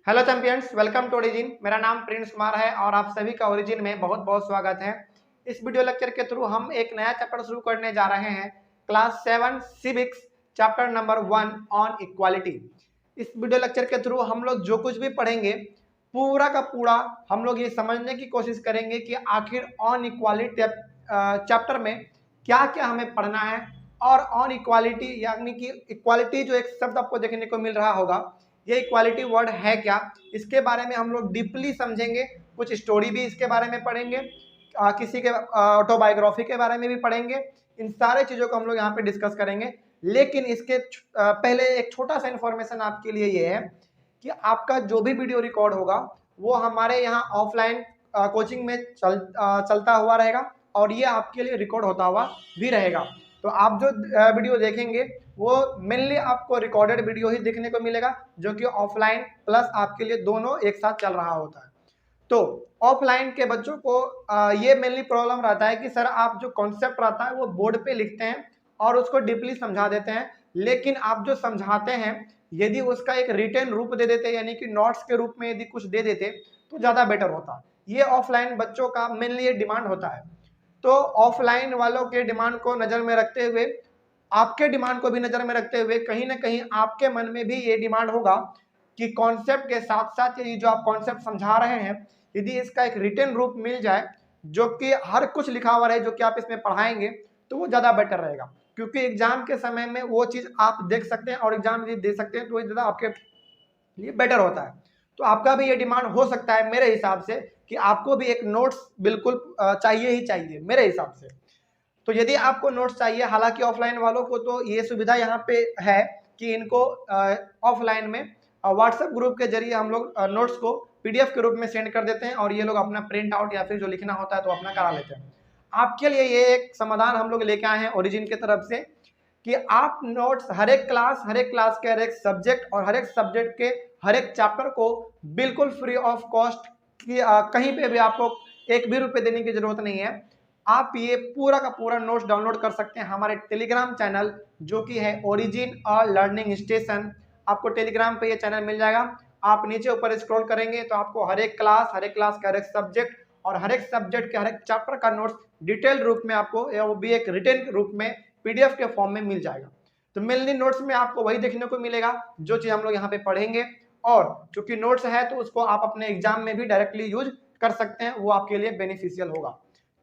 Hello champions, welcome to origin. मेरा नाम Prince Kumar है और आप सभी का ओरिजिन में बहुत बहुत स्वागत है। इस वीडियो लेक्चर के थ्रू हम एक नया चैप्टर शुरू करने जा रहे हैं, class 7 civics chapter number 1 on equality. इस वीडियो लेक्चर के थ्रू हम लोग जो कुछ भी पढ़ेंगे पूरा का पूरा हम लोग ये समझने की कोशिश करेंगे कि आखिर ऑन इक्वालिटी चैप्टर में क्या क्या हमें पढ़ना है। और ऑन इक्वालिटी यानी कि इक्वालिटी जो एक शब्द आपको देखने को मिल रहा होगा, ये इक्वालिटी वर्ड है क्या, इसके बारे में हम लोग डीपली समझेंगे। कुछ स्टोरी भी इसके बारे में पढ़ेंगे, किसी के ऑटोबायोग्राफी के बारे में भी पढ़ेंगे। इन सारे चीज़ों को हम लोग यहाँ पे डिस्कस करेंगे। लेकिन इसके पहले एक छोटा सा इन्फॉर्मेशन आपके लिए ये है कि आपका जो भी वीडियो रिकॉर्ड होगा वो हमारे यहाँ ऑफलाइन कोचिंग में चलता हुआ रहेगा और ये आपके लिए रिकॉर्ड होता हुआ भी रहेगा। तो आप जो वीडियो देखेंगे वो मेनली आपको रिकॉर्डेड वीडियो ही देखने को मिलेगा, जो कि ऑफलाइन प्लस आपके लिए दोनों एक साथ चल रहा होता है। तो ऑफलाइन के बच्चों को ये मेनली प्रॉब्लम रहता है कि सर आप जो कॉन्सेप्ट रहता है वो बोर्ड पे लिखते हैं और उसको डीपली समझा देते हैं, लेकिन आप जो समझाते हैं यदि उसका एक रिटन रूप दे देते यानी कि नोट्स के रूप में यदि कुछ दे देते तो ज़्यादा बेटर होता। ये ऑफलाइन बच्चों का मेनली ये डिमांड होता है। तो ऑफलाइन वालों के डिमांड को नज़र में रखते हुए, आपके डिमांड को भी नज़र में रखते हुए, कहीं ना कहीं आपके मन में भी ये डिमांड होगा कि कॉन्सेप्ट के साथ साथ ये जो आप कॉन्सेप्ट समझा रहे हैं यदि इसका एक रिटन रूप मिल जाए जो कि हर कुछ लिखा हुआ है जो कि आप इसमें पढ़ाएंगे तो वो ज़्यादा बेटर रहेगा। क्योंकि एग्जाम के समय में वो चीज़ आप देख सकते हैं और एग्जाम यदि दे सकते हैं तो ज़्यादा आपके लिए बेटर होता है। तो आपका भी ये डिमांड हो सकता है मेरे हिसाब से कि आपको भी एक नोट्स बिल्कुल चाहिए ही चाहिए मेरे हिसाब से। तो यदि आपको नोट्स चाहिए, हालांकि ऑफलाइन वालों को तो ये सुविधा यहाँ पे है कि इनको ऑफलाइन में व्हाट्सएप ग्रुप के जरिए हम लोग नोट्स को पीडीएफ के रूप में सेंड कर देते हैं और ये लोग अपना प्रिंट आउट या फिर जो लिखना होता है तो अपना करा लेते हैं। आपके लिए ये एक समाधान हम लोग लेके आए हैं ओरिजिन की तरफ से कि आप नोट्स हर एक क्लास के हर एक सब्जेक्ट और हर एक सब्जेक्ट के हर एक चैप्टर को बिल्कुल फ्री ऑफ कॉस्ट की कहीं पे भी आपको एक भी रुपये देने की जरूरत नहीं है। आप ये पूरा का पूरा नोट्स डाउनलोड कर सकते हैं हमारे टेलीग्राम चैनल जो कि है ओरिजिन और लर्निंग स्टेशन। आपको टेलीग्राम पे ये चैनल मिल जाएगा। आप नीचे ऊपर स्क्रॉल करेंगे तो आपको हर एक क्लास का हर एक सब्जेक्ट और हर एक सब्जेक्ट के हर एक चैप्टर का नोट्स डिटेल रूप में आपको, या वो भी एक रिटन रूप में पीडीएफ के फॉर्म में मिल जाएगा। तो मेनली नोट्स में आपको वही देखने को मिलेगा जो चीज़ हम लोग यहाँ पे पढ़ेंगे, और चूंकि नोट्स है तो उसको आप अपने एग्जाम में भी डायरेक्टली यूज कर सकते हैं, वो आपके लिए बेनिफिशियल होगा।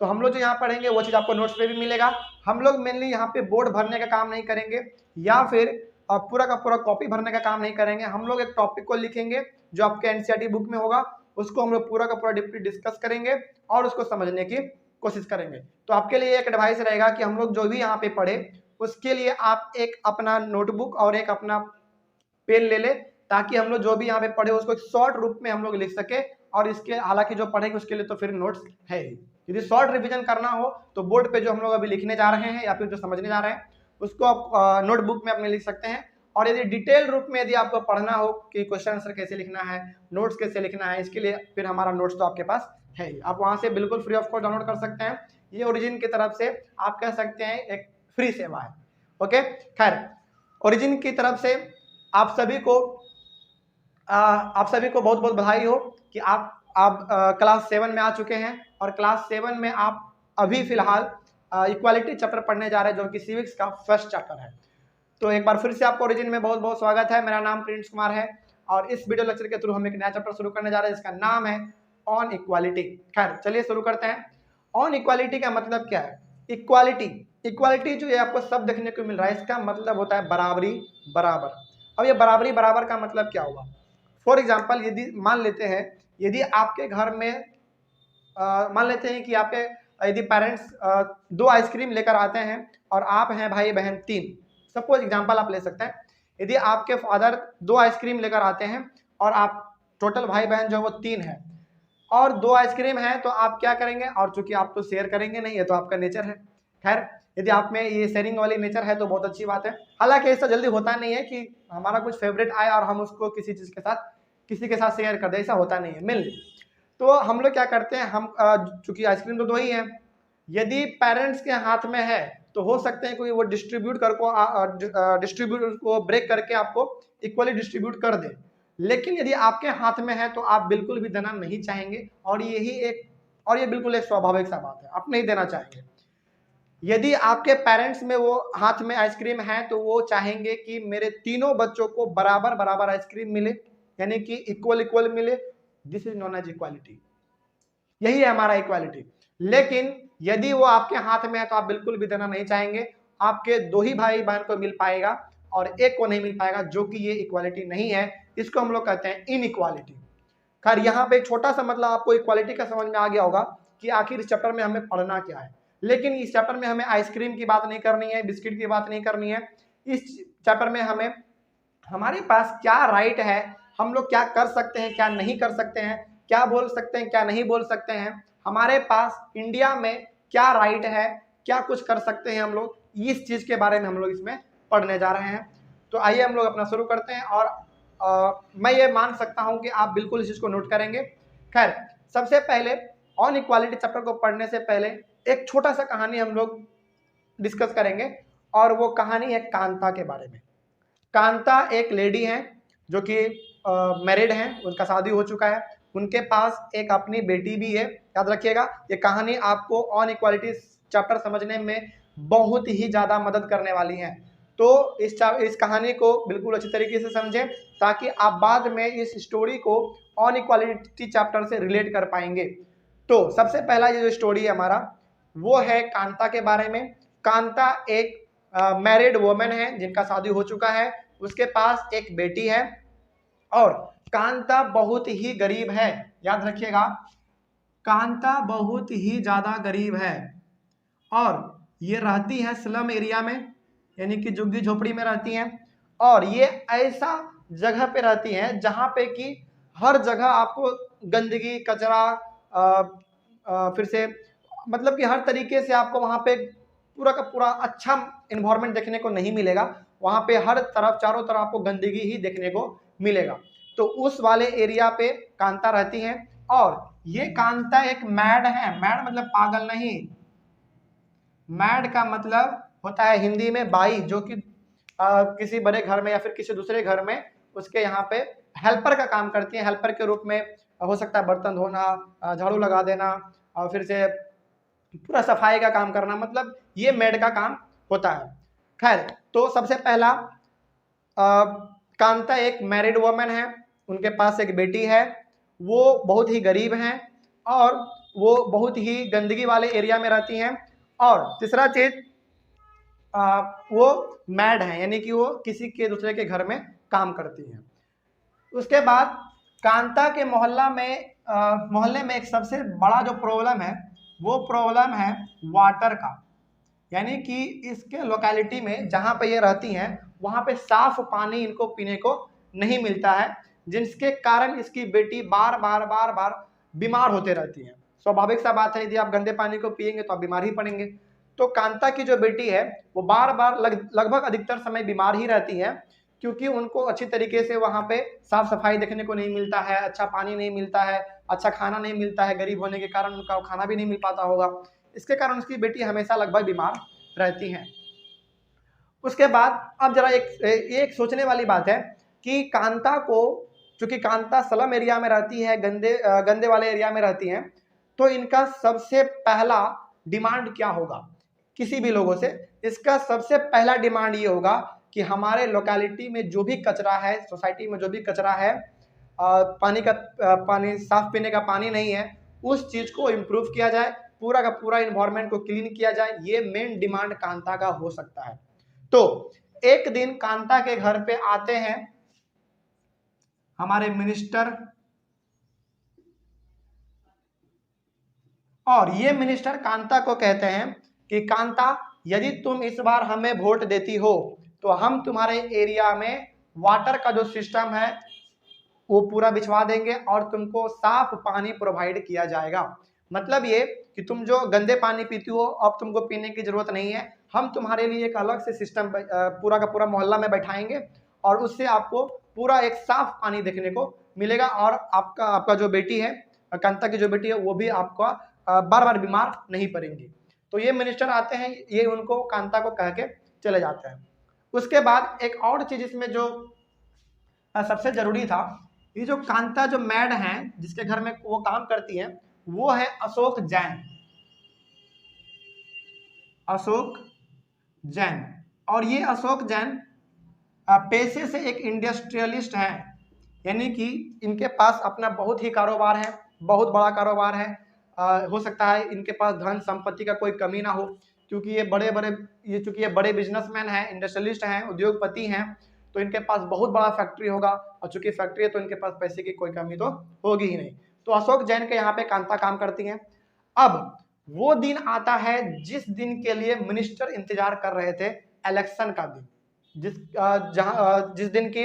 तो हम लोग जो यहाँ पढ़ेंगे वो चीज़ आपको नोट्स पे भी मिलेगा। हम लोग मेनली यहाँ पे बोर्ड भरने का काम नहीं करेंगे या फिर पूरा का पूरा कॉपी भरने का काम नहीं करेंगे। हम लोग एक टॉपिक को लिखेंगे जो आपके एनसीईआरटी बुक में होगा, उसको हम लोग पूरा का पूरा डीपली डिस्कस करेंगे और उसको समझने की कोशिश करेंगे। तो आपके लिए एक एडवाइस रहेगा कि हम लोग जो भी यहाँ पे पढ़े उसके लिए आप एक अपना नोटबुक और एक अपना पेन ले ले, ताकि हम लोग जो भी यहाँ पे पढ़े उसको शॉर्ट रूप में हम लोग लिख सके। और इसके हालांकि जो पढ़ेंगे उसके लिए तो फिर नोट्स है ही। यदि शॉर्ट रिवीजन करना हो तो बोर्ड पे जो हम लोग अभी लिखने जा रहे हैं या फिर जो समझने जा रहे हैं उसको आप नोटबुक में अपने लिख सकते हैं। और यदि डिटेल रूप में यदि आपको पढ़ना हो कि क्वेश्चन आंसर कैसे लिखना है, नोट्स कैसे लिखना है, इसके लिए फिर हमारा नोट्स तो आपके पास है ही। आप वहाँ से बिल्कुल फ्री ऑफ कॉस्ट डाउनलोड कर सकते हैं। ये ओरिजिन की तरफ से आप कह सकते हैं एक फ्री सेवा है। ओके, खैर ओरिजिन की तरफ से आप सभी को बहुत बहुत बधाई हो कि आप क्लास 7 में आ चुके हैं और क्लास 7 में आप अभी फिलहाल इक्वालिटी चैप्टर पढ़ने जा रहे हैं जो कि सिविक्स का फर्स्ट चैप्टर है। तो एक बार फिर से आपको ओरिजिन में बहुत बहुत स्वागत है। मेरा नाम प्रिंस कुमार है और इस वीडियो लेक्चर के थ्रू हम एक नया चैप्टर शुरू करने जा रहे हैं जिसका नाम है ऑन इक्वालिटी। खैर चलिए शुरू करते हैं। ऑन इक्वालिटी का मतलब क्या है? इक्वालिटी जो ये आपको सब देखने को मिल रहा है इसका मतलब होता है बराबरी, बराबर। अब ये बराबरी बराबर का मतलब क्या हुआ? फॉर एग्जाम्पल यदि मान लेते हैं यदि आपके घर में मान लेते हैं कि आपके यदि पेरेंट्स 2 आइसक्रीम लेकर आते हैं और आप हैं भाई बहन 3, सपोज एग्जांपल आप ले सकते हैं। यदि आपके फादर 2 आइसक्रीम लेकर आते हैं और आप टोटल भाई बहन जो वो 3 है और 2 आइसक्रीम है तो आप क्या करेंगे? और चूंकि आप तो शेयर करेंगे नहीं, ये तो आपका नेचर है। खैर यदि आप में ये शेयरिंग वाली नेचर है तो बहुत अच्छी बात है। हालांकि ऐसा जल्दी होता नहीं है कि हमारा कुछ फेवरेट आए और हम उसको किसी के साथ शेयर कर दे, ऐसा होता नहीं है मिल। तो हम लोग क्या करते हैं, हम चूंकि आइसक्रीम तो 2 ही है, यदि पेरेंट्स के हाथ में है तो हो सकते हैं कोई वो डिस्ट्रीब्यूट को ब्रेक करके आपको इक्वली डिस्ट्रीब्यूट कर दे। लेकिन यदि आपके हाथ में है तो आप बिल्कुल भी देना नहीं चाहेंगे, और ये बिल्कुल एक स्वाभाविक सा बात है, आप नहीं देना चाहेंगे। यदि आपके पेरेंट्स में वो हाथ में आइसक्रीम है तो वो चाहेंगे कि मेरे तीनों बच्चों को बराबर बराबर आइसक्रीम मिले, यानी कि इक्वल इक्वल मिले। This is known as equality, यही है हमारा इक्वालिटी। लेकिन यदि वो आपके हाथ में है तो आप बिल्कुल भी देना नहीं चाहेंगे। आपके 2 ही भाई बहन को मिल पाएगा और एक को नहीं मिल पाएगा, जो कि ये इक्वालिटी नहीं है। इसको हम लोग कहते हैं इनइक्वालिटी। खैर, यहाँ पे एक छोटा सा मतलब आपको इक्वालिटी का समझ में आ गया होगा कि आखिर इस चैप्टर में हमें पढ़ना क्या है। लेकिन इस चैप्टर में हमें आइसक्रीम की बात नहीं करनी है, बिस्किट की बात नहीं करनी है। इस चैप्टर में हमें हमारे पास क्या राइट है, हम लोग क्या कर सकते हैं, क्या नहीं कर सकते हैं, क्या बोल सकते हैं, क्या नहीं बोल सकते हैं, हमारे पास इंडिया में क्या राइट है, क्या कुछ कर सकते हैं हम लोग, इस चीज के बारे में हम लोग इसमें पढ़ने जा रहे हैं। तो आइए हम लोग अपना शुरू करते हैं, और मैं ये मान सकता हूं कि आप बिल्कुल इस चीज को नोट करेंगे। खैर, सबसे पहले ऑन इक्वालिटी चैप्टर को पढ़ने से पहले एक छोटा सा कहानी हम लोग डिस्कस करेंगे, और वो कहानी है कांता के बारे में। कांता एक लेडी है जो कि मैरिड हैं, उनका शादी हो चुका है, उनके पास एक अपनी बेटी भी है। याद रखिएगा, ये कहानी आपको ऑन इक्वालिटी चैप्टर समझने में बहुत ही ज़्यादा मदद करने वाली है। तो इस कहानी को बिल्कुल अच्छी तरीके से समझें, ताकि आप बाद में इस स्टोरी को ऑन इक्वालिटी चैप्टर से रिलेट कर पाएंगे। तो सबसे पहला ये जो स्टोरी है हमारा, वो है कांता के बारे में। कांता एक मैरिड वुमेन है जिनका शादी हो चुका है, उसके पास एक बेटी है, और कांता बहुत ही गरीब है। याद रखिएगा, कांता बहुत ही ज्यादा गरीब है, और ये रहती है स्लम एरिया में, यानी कि झुग्गी झोपड़ी में रहती हैं। और ये ऐसा जगह पे रहती हैं जहां पे कि हर जगह आपको गंदगी, कचरा, फिर से मतलब कि हर तरीके से आपको वहां पे पूरा का पूरा अच्छा इन्वायरमेंट देखने को नहीं मिलेगा। वहां पे हर तरफ, चारों तरफ आपको गंदगी ही देखने को मिलेगा। तो उस वाले एरिया पे कांता रहती है, और ये कांता एक मैड है। मैड मतलब पागल नहीं, मैड का मतलब होता है हिंदी में बाई, जो कि किसी बड़े घर में या फिर किसी दूसरे घर में उसके यहाँ पे हेल्पर का काम करती है। हेल्पर के रूप में हो सकता है बर्तन धोना, झाड़ू लगा देना, और फिर से पूरा सफाई का काम करना, मतलब ये मेड का काम होता है। खैर, तो सबसे पहला कांता एक मैरिड वुमन है, उनके पास एक बेटी है, वो बहुत ही गरीब हैं, और वो बहुत ही गंदगी वाले एरिया में रहती हैं। और तीसरा चीज, वो मैड है, यानी कि वो किसी के दूसरे के घर में काम करती हैं। उसके बाद कांता के मोहल्ले में एक सबसे बड़ा जो प्रॉब्लम है, वो प्रॉब्लम है वाटर का। यानी कि इसके लोकेलिटी में जहाँ पे ये रहती हैं वहाँ पे साफ पानी इनको पीने को नहीं मिलता है, जिसके कारण इसकी बेटी बार बार बीमार होते रहती है। स्वाभाविक सा बात है, यदि आप गंदे पानी को पिएंगे तो आप बीमार ही पड़ेंगे। तो कांता की जो बेटी है वो बार बार लगभग अधिकतर समय बीमार ही रहती है, क्योंकि उनको अच्छी तरीके से वहाँ पे साफ सफाई देखने को नहीं मिलता है, अच्छा पानी नहीं मिलता है, अच्छा खाना नहीं मिलता है। गरीब होने के कारण उनका खाना भी नहीं मिल पाता होगा, इसके कारण उसकी बेटी हमेशा लगभग बीमार रहती हैं। उसके बाद अब जरा एक सोचने वाली बात है कि कांता को, चूंकि कांता स्लम एरिया में रहती है, गंदे वाले एरिया में रहती हैं, तो इनका सबसे पहला डिमांड क्या होगा किसी भी लोगों से? इसका सबसे पहला डिमांड ये होगा कि हमारे लोकेलिटी में जो भी कचरा है, सोसाइटी में जो भी कचरा है, पानी साफ पीने का पानी नहीं है, उस चीज को इम्प्रूव किया जाए, पूरा का पूरा इन्वायरमेंट को क्लीन किया जाए। ये मेन डिमांड कांता का हो सकता है। तो एक दिन कांता के घर पे आते हैं हमारे मिनिस्टर, और ये मिनिस्टर कांता को कहते हैं कि कांता, यदि तुम इस बार हमें वोट देती हो तो हम तुम्हारे एरिया में वाटर का जो सिस्टम है वो पूरा बिछवा देंगे, और तुमको साफ पानी प्रोवाइड किया जाएगा। मतलब ये कि तुम जो गंदे पानी पीती हो अब तुमको पीने की जरूरत नहीं है, हम तुम्हारे लिए एक अलग से सिस्टम पूरा का पूरा मोहल्ला में बैठाएंगे, और उससे आपको पूरा एक साफ पानी देखने को मिलेगा, और आपका जो बेटी है, कांता की जो बेटी है, वो भी आपका बार बार बीमार नहीं पड़ेंगी। तो ये मिनिस्टर आते हैं, ये उनको कांता को कह के चले जाते हैं। उसके बाद एक और चीज इसमें जो सबसे जरूरी था ये जो कांता जो मैड है जिसके घर में वो काम करती है वो है अशोक जैन। अशोक जैन। और ये अशोक जैन पेशे से एक इंडस्ट्रियलिस्ट है, यानी कि इनके पास अपना बहुत ही कारोबार है, बहुत बड़ा कारोबार है। हो सकता है इनके पास धन संपत्ति का कोई कमी ना हो, क्योंकि ये चूंकि ये बड़े बिजनेसमैन हैं, इंडस्ट्रियलिस्ट हैं, उद्योगपति हैं, तो इनके पास बहुत बड़ा फैक्ट्री होगा, और चूंकि फैक्ट्री है तो इनके पास पैसे की कोई कमी तो होगी ही नहीं। तो अशोक जैन के यहाँ पे कांता काम करती हैं। अब वो दिन आता है जिस दिन के लिए मिनिस्टर इंतजार कर रहे थे, इलेक्शन का दिन, जिस दिन की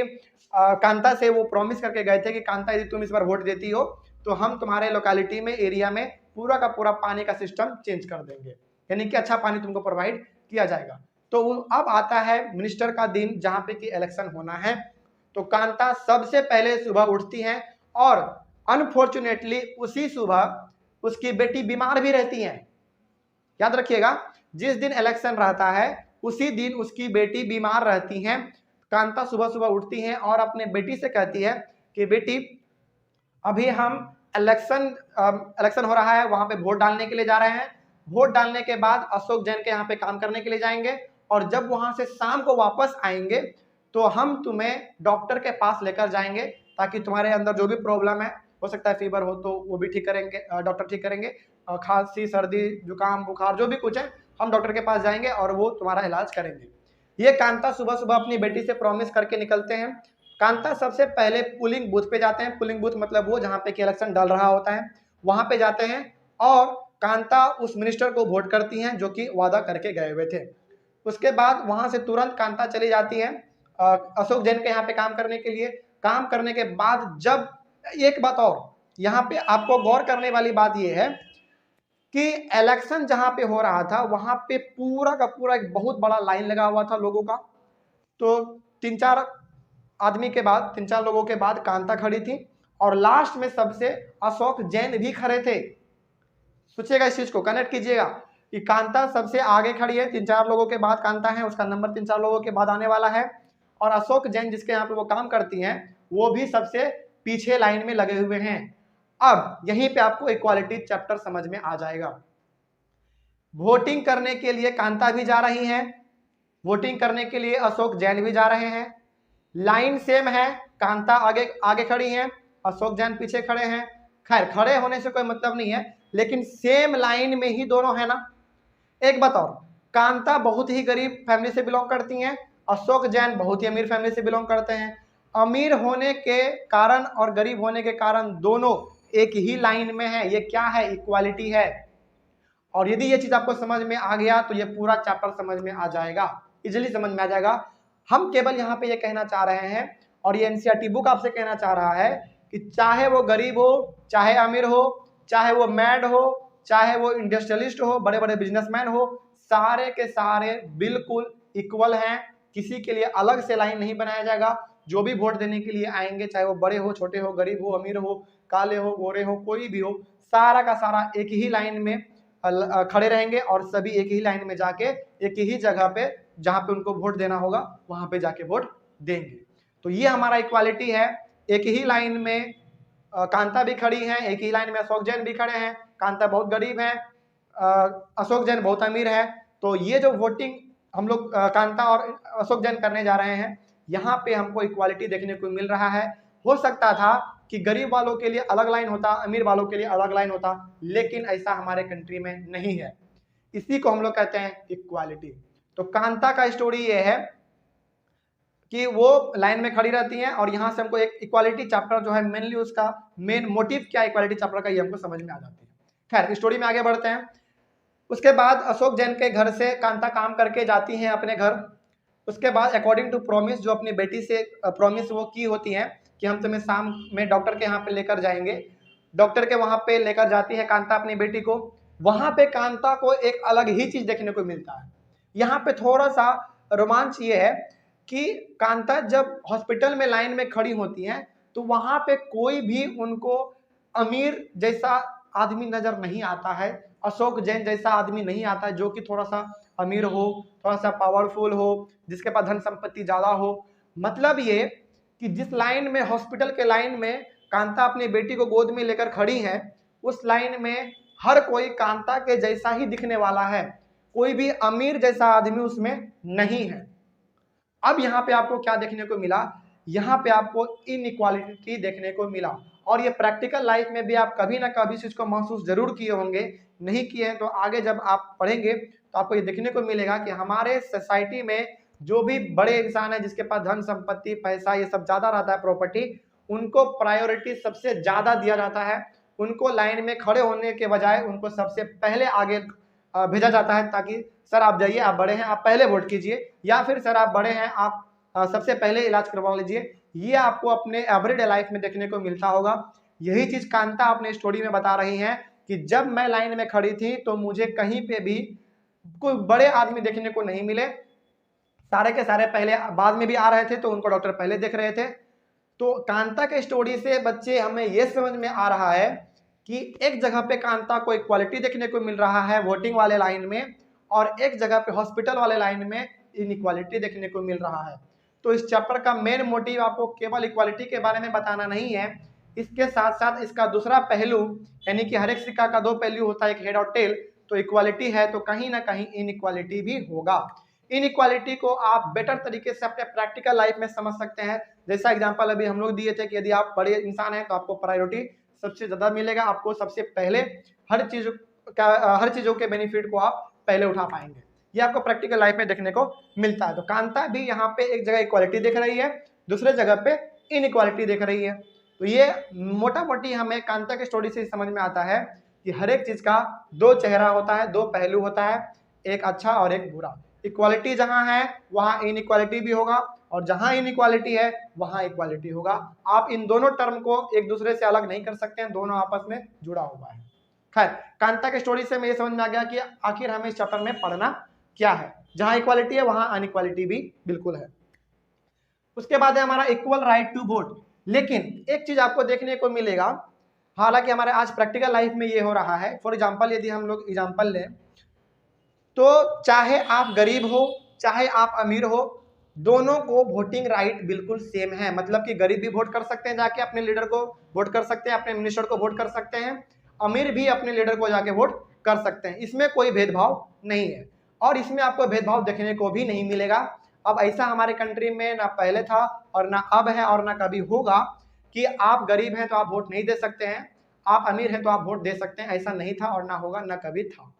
कांता से वो प्रॉमिस करके गए थे कि कांता यदि तुम इस बार वोट देती हो तो हम तुम्हारे लोकेलिटी में, एरिया में पूरा का पूरा पानी का सिस्टम चेंज कर देंगे, यानी कि अच्छा पानी तुमको प्रोवाइड किया जाएगा। तो अब आता है मिनिस्टर का दिन जहां पे कि इलेक्शन होना है। तो कांता सबसे पहले सुबह उठती हैं और अनफॉर्चुनेटली उसी सुबह उसकी बेटी बीमार भी रहती है। याद रखिएगा, जिस दिन इलेक्शन रहता है उसी दिन उसकी बेटी बीमार रहती हैं। कांता सुबह सुबह उठती हैं और अपने बेटी से कहती है कि बेटी अभी हम इलेक्शन हो रहा है, वहां पे वोट डालने के लिए जा रहे हैं। वोट डालने के बाद अशोक जैन के यहाँ पे काम करने के लिए जाएंगे, और जब वहां से शाम को वापस आएंगे तो हम तुम्हें डॉक्टर के पास लेकर जाएंगे, ताकि तुम्हारे अंदर जो भी प्रॉब्लम है, हो सकता है फीवर हो तो वो भी ठीक करेंगे, डॉक्टर ठीक करेंगे, खांसी सर्दी जुकाम बुखार जो भी कुछ है, हम डॉक्टर के पास जाएंगे और वो तुम्हारा इलाज करेंगे। ये कांता सुबह सुबह अपनी बेटी से प्रॉमिस करके निकलते हैं। कांता सबसे पहले पुलिंग बूथ पे जाते हैं। पुलिंग बूथ मतलब वो जहाँ पे कि इलेक्शन डल रहा होता है, वहां पे जाते हैं और कांता उस मिनिस्टर को वोट करती हैं जो कि वादा करके गए हुए थे। उसके बाद वहां से तुरंत कांता चली जाती है अशोक जैन के यहाँ पे काम करने के लिए। काम करने के बाद जब, एक बात और यहाँ पे आपको गौर करने वाली बात यह है कि इलेक्शन जहां पे हो रहा था वहां पे पूरा का पूरा एक बहुत बड़ा लाइन लगा हुआ था लोगों का। तो 3-4 आदमी के बाद, 3-4 लोगों के बाद कांता खड़ी थी, और लास्ट में सबसे अशोक जैन भी खड़े थे। सोचिएगा, इस चीज को कनेक्ट कीजिएगा कि कांता सबसे आगे खड़ी है, 3-4 लोगों के बाद कांता है, उसका नंबर 3-4 लोगों के बाद आने वाला है, और अशोक जैन जिसके यहाँ पे वो काम करती हैं वो भी सबसे पीछे लाइन में लगे हुए हैं। अब यहीं पे आपको इक्वालिटी चैप्टर समझ में आ जाएगा। वोटिंग करने के लिए कांता भी जा रही हैं, वोटिंग करने के लिए अशोक जैन भी जा रहे हैं। लाइन सेम है, कांता आगे आगे खड़ी हैं, अशोक जैन पीछे खड़े हैं। खैर, खड़े होने से कोई मतलब नहीं है, लेकिन सेम लाइन में ही दोनों है ना। एक बात और, कांता बहुत ही गरीब फैमिली से बिलोंग करती हैं, अशोक जैन बहुत ही अमीर फैमिली से बिलोंग करते हैं। अमीर होने के कारण और गरीब होने के कारण दोनों एक ही लाइन में है। ये क्या है? इक्वालिटी है। और यदि ये चीज आपको समझ में आ गया तो ये पूरा चैप्टर समझ में आ जाएगा, इजिली समझ में आ जाएगा। हम केवल यहाँ पे ये कहना चाह रहे हैं, और ये एनसीईआरटी बुक आपसे कहना चाह रहा है कि चाहे वो गरीब हो, चाहे अमीर हो, चाहे वो मैड हो, चाहे वो इंडस्ट्रियलिस्ट हो, बड़े बड़े बिजनेसमैन हो, सारे के सारे बिल्कुल इक्वल हैं। किसी के लिए अलग से लाइन नहीं बनाया जाएगा। जो भी वोट देने के लिए आएंगे, चाहे वो बड़े हो, छोटे हो, गरीब हो, अमीर हो, काले हो, गोरे हो, कोई भी हो, सारा का सारा एक ही लाइन में खड़े रहेंगे, और सभी एक ही लाइन में जाके एक ही जगह पे जहां पे उनको वोट देना होगा वहां पे जाके वोट देंगे। तो ये हमारा इक्वालिटी है। एक ही लाइन में कांता भी खड़ी हैं, एक ही लाइन में अशोक जैन भी खड़े हैं। कांता बहुत गरीब है, अशोक जैन बहुत अमीर है। तो ये जो वोटिंग हम लोग कांता और अशोक जैन करने जा रहे हैं, यहाँ पे हमको इक्वालिटी देखने को मिल रहा है। हो सकता था कि गरीब वालों के लिए अलग लाइन होता, अमीर वालों के लिए अलग लाइन होता, लेकिन ऐसा हमारे कंट्री में नहीं है। इसी को हम लोग कहते हैं इक्वालिटी। तो कांता का स्टोरी ये है कि वो लाइन में खड़ी रहती हैं, और यहाँ से हमको एक इक्वालिटी चैप्टर जो है मेनली उसका मेन मोटिव क्या इक्वालिटी चैप्टर का, ये हमको समझ में आ जाती है। खैर, स्टोरी में आगे बढ़ते हैं। उसके बाद अशोक जैन के घर से कांता काम करके जाती हैं अपने घर। उसके बाद अकॉर्डिंग टू प्रॉमिस, जो अपनी बेटी से प्रॉमिस वो की होती है कि हम तुम्हें शाम में डॉक्टर के यहाँ पे लेकर जाएंगे, डॉक्टर के वहां पे लेकर जाती है कांता अपनी बेटी को। वहां पे कांता को एक अलग ही चीज देखने को मिलता है। यहाँ पे थोड़ा सा रोमांच ये है कि कांता जब हॉस्पिटल में लाइन में खड़ी होती हैं तो वहां पे कोई भी उनको अमीर जैसा आदमी नजर नहीं आता है, अशोक जैन जैसा आदमी नहीं आता है जो कि थोड़ा सा अमीर हो, थोड़ा सा पावरफुल हो, जिसके पास धन संपत्ति ज्यादा हो। मतलब ये कि जिस लाइन में, हॉस्पिटल के लाइन में कांता अपनी बेटी को गोद में लेकर खड़ी है, उस लाइन में हर कोई कांता के जैसा ही दिखने वाला है, कोई भी अमीर जैसा आदमी उसमें नहीं है। अब यहाँ पे आपको क्या देखने को मिला, यहाँ पे आपको इनइक्वालिटी देखने को मिला, और ये प्रैक्टिकल लाइफ में भी आप कभी ना कभी इस चीज को महसूस जरूर किए होंगे। नहीं किए हैं तो आगे जब आप पढ़ेंगे तो आपको ये देखने को मिलेगा कि हमारे सोसाइटी में जो भी बड़े इंसान है, जिसके पास धन संपत्ति पैसा ये सब ज्यादा रहता है, प्रॉपर्टी, उनको प्रायोरिटी सबसे ज्यादा दिया जाता है। उनको लाइन में खड़े होने के बजाय उनको सबसे पहले आगे भेजा जाता है, ताकि सर आप जाइए, आप बड़े हैं, आप पहले वोट कीजिए, या फिर सर आप बड़े हैं, आप सबसे पहले इलाज करवा लीजिए। ये आपको अपने एवरीडे लाइफ में देखने को मिलता होगा। यही चीज कांता अपने स्टोरी में बता रही हैं कि जब मैं लाइन में खड़ी थी तो मुझे कहीं पे भी कोई बड़े आदमी देखने को नहीं मिले, सारे के सारे पहले बाद में भी आ रहे थे तो उनको डॉक्टर पहले देख रहे थे। तो कांता के स्टोरी से बच्चे हमें यह समझ में आ रहा है कि एक जगह पे कांता को इक्वालिटी देखने को मिल रहा है वोटिंग वाले लाइन में, और एक जगह पे हॉस्पिटल वाले लाइन में इनइक्वालिटी देखने को मिल रहा है। तो इस चैप्टर का मेन मोटिव आपको केवल इक्वालिटी के बारे में बताना नहीं है, इसके साथ साथ इसका दूसरा पहलू, यानी कि हर एक सिक्का का दो पहलू होता है, एक हेड और टेल। तो इक्वालिटी है तो कहीं ना कहीं इनइक्वालिटी भी होगा। इनइक्वालिटी को आप बेटर तरीके से अपने प्रैक्टिकल लाइफ में समझ सकते हैं। जैसा एग्जांपल अभी हम लोग दिए थे कि यदि आप बड़े इंसान हैं तो आपको प्रायोरिटी सबसे ज्यादा मिलेगा, आपको सबसे पहले हर चीजों के बेनिफिट को आप पहले उठा पाएंगे। ये आपको प्रैक्टिकल लाइफ में देखने को मिलता है। तो कांता भी यहाँ पे एक जगह इक्वालिटी देख रही है, दूसरे जगह पे इनइक्वालिटी देख रही है। तो ये मोटा मोटी हमें कांता की स्टोरी से समझ में आता है कि हर एक चीज का दो चेहरा होता है, दो पहलू होता है, एक अच्छा और एक बुरा। इक्वालिटी जहां है वहां इनइक्वालिटी भी होगा, और जहां इनइक्वालिटी है वहां इक्वालिटी होगा। आप इन दोनों टर्म को एक दूसरे से अलग नहीं कर सकते हैं, दोनों आपस में जुड़ा हुआ है। खैर, कांता के स्टोरी से मुझे समझ में आ गया कि आखिर हमें इस चैप्टर में पढ़ना क्या है। जहां इक्वालिटी है वहां अनइक्वालिटी भी बिल्कुल है। उसके बाद है हमारा इक्वल राइट टू वोट। लेकिन एक चीज आपको देखने को मिलेगा, हालांकि हमारे आज प्रैक्टिकल लाइफ में ये हो रहा है। फॉर एग्जाम्पल यदि हम लोग एग्जाम्पल लें तो चाहे आप गरीब हो चाहे आप अमीर हो, दोनों को वोटिंग राइट बिल्कुल सेम है। मतलब कि गरीब भी वोट कर सकते हैं, जाके अपने लीडर को वोट कर सकते हैं, अपने मिनिस्टर को वोट कर सकते हैं, अमीर भी अपने लीडर को जाके वोट कर सकते हैं। इसमें कोई भेदभाव नहीं है, और इसमें आपको भेदभाव देखने को भी नहीं मिलेगा। अब ऐसा हमारे कंट्री में ना पहले था और ना अब है और ना कभी होगा कि आप गरीब हैं तो आप वोट नहीं दे सकते हैं, आप अमीर हैं तो आप वोट दे सकते हैं। ऐसा नहीं था और ना होगा, ना कभी था।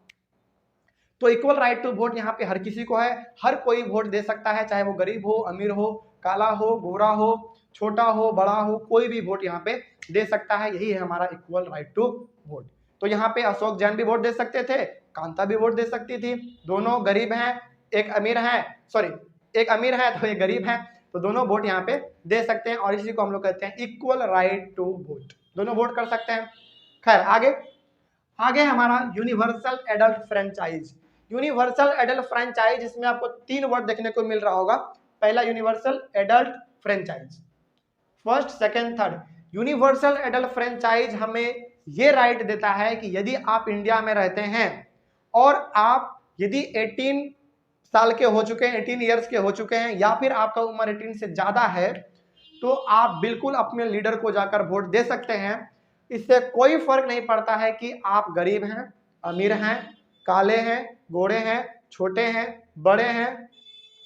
तो इक्वल राइट टू वोट यहाँ पे हर किसी को है, हर कोई वोट दे सकता है, चाहे वो गरीब हो, अमीर हो, काला हो, गोरा हो, छोटा हो, बड़ा हो, कोई भी वोट यहाँ पे दे सकता है। यही है हमारा इक्वल राइट टू वोट। तो यहाँ पे अशोक जैन भी वोट दे सकते थे, कांता भी वोट दे सकती थी। दोनों गरीब हैं, एक अमीर है, एक अमीर है तो एक गरीब है, तो दोनों वोट यहाँ पे दे सकते हैं, और इसी को हम लोग कहते हैं इक्वल राइट टू वोट। दोनों वोट कर सकते हैं। खैर, आगे हमारा universal adult franchise. Universal adult franchise, इसमें आपको 3 वर्ड देखने को मिल रहा होगा। पहला universal adult franchise, first, second, third. Universal adult franchise हमें ये राइट देता है कि यदि आप इंडिया में रहते हैं और आप यदि 18 साल के हो चुके हैं, 18 ईयर्स के हो चुके हैं, या फिर आपका उम्र 18 से ज्यादा है, तो आप बिल्कुल अपने लीडर को जाकर वोट दे सकते हैं। इससे कोई फर्क नहीं पड़ता है कि आप गरीब हैं, अमीर हैं, काले हैं, गोरे हैं, छोटे हैं, बड़े हैं,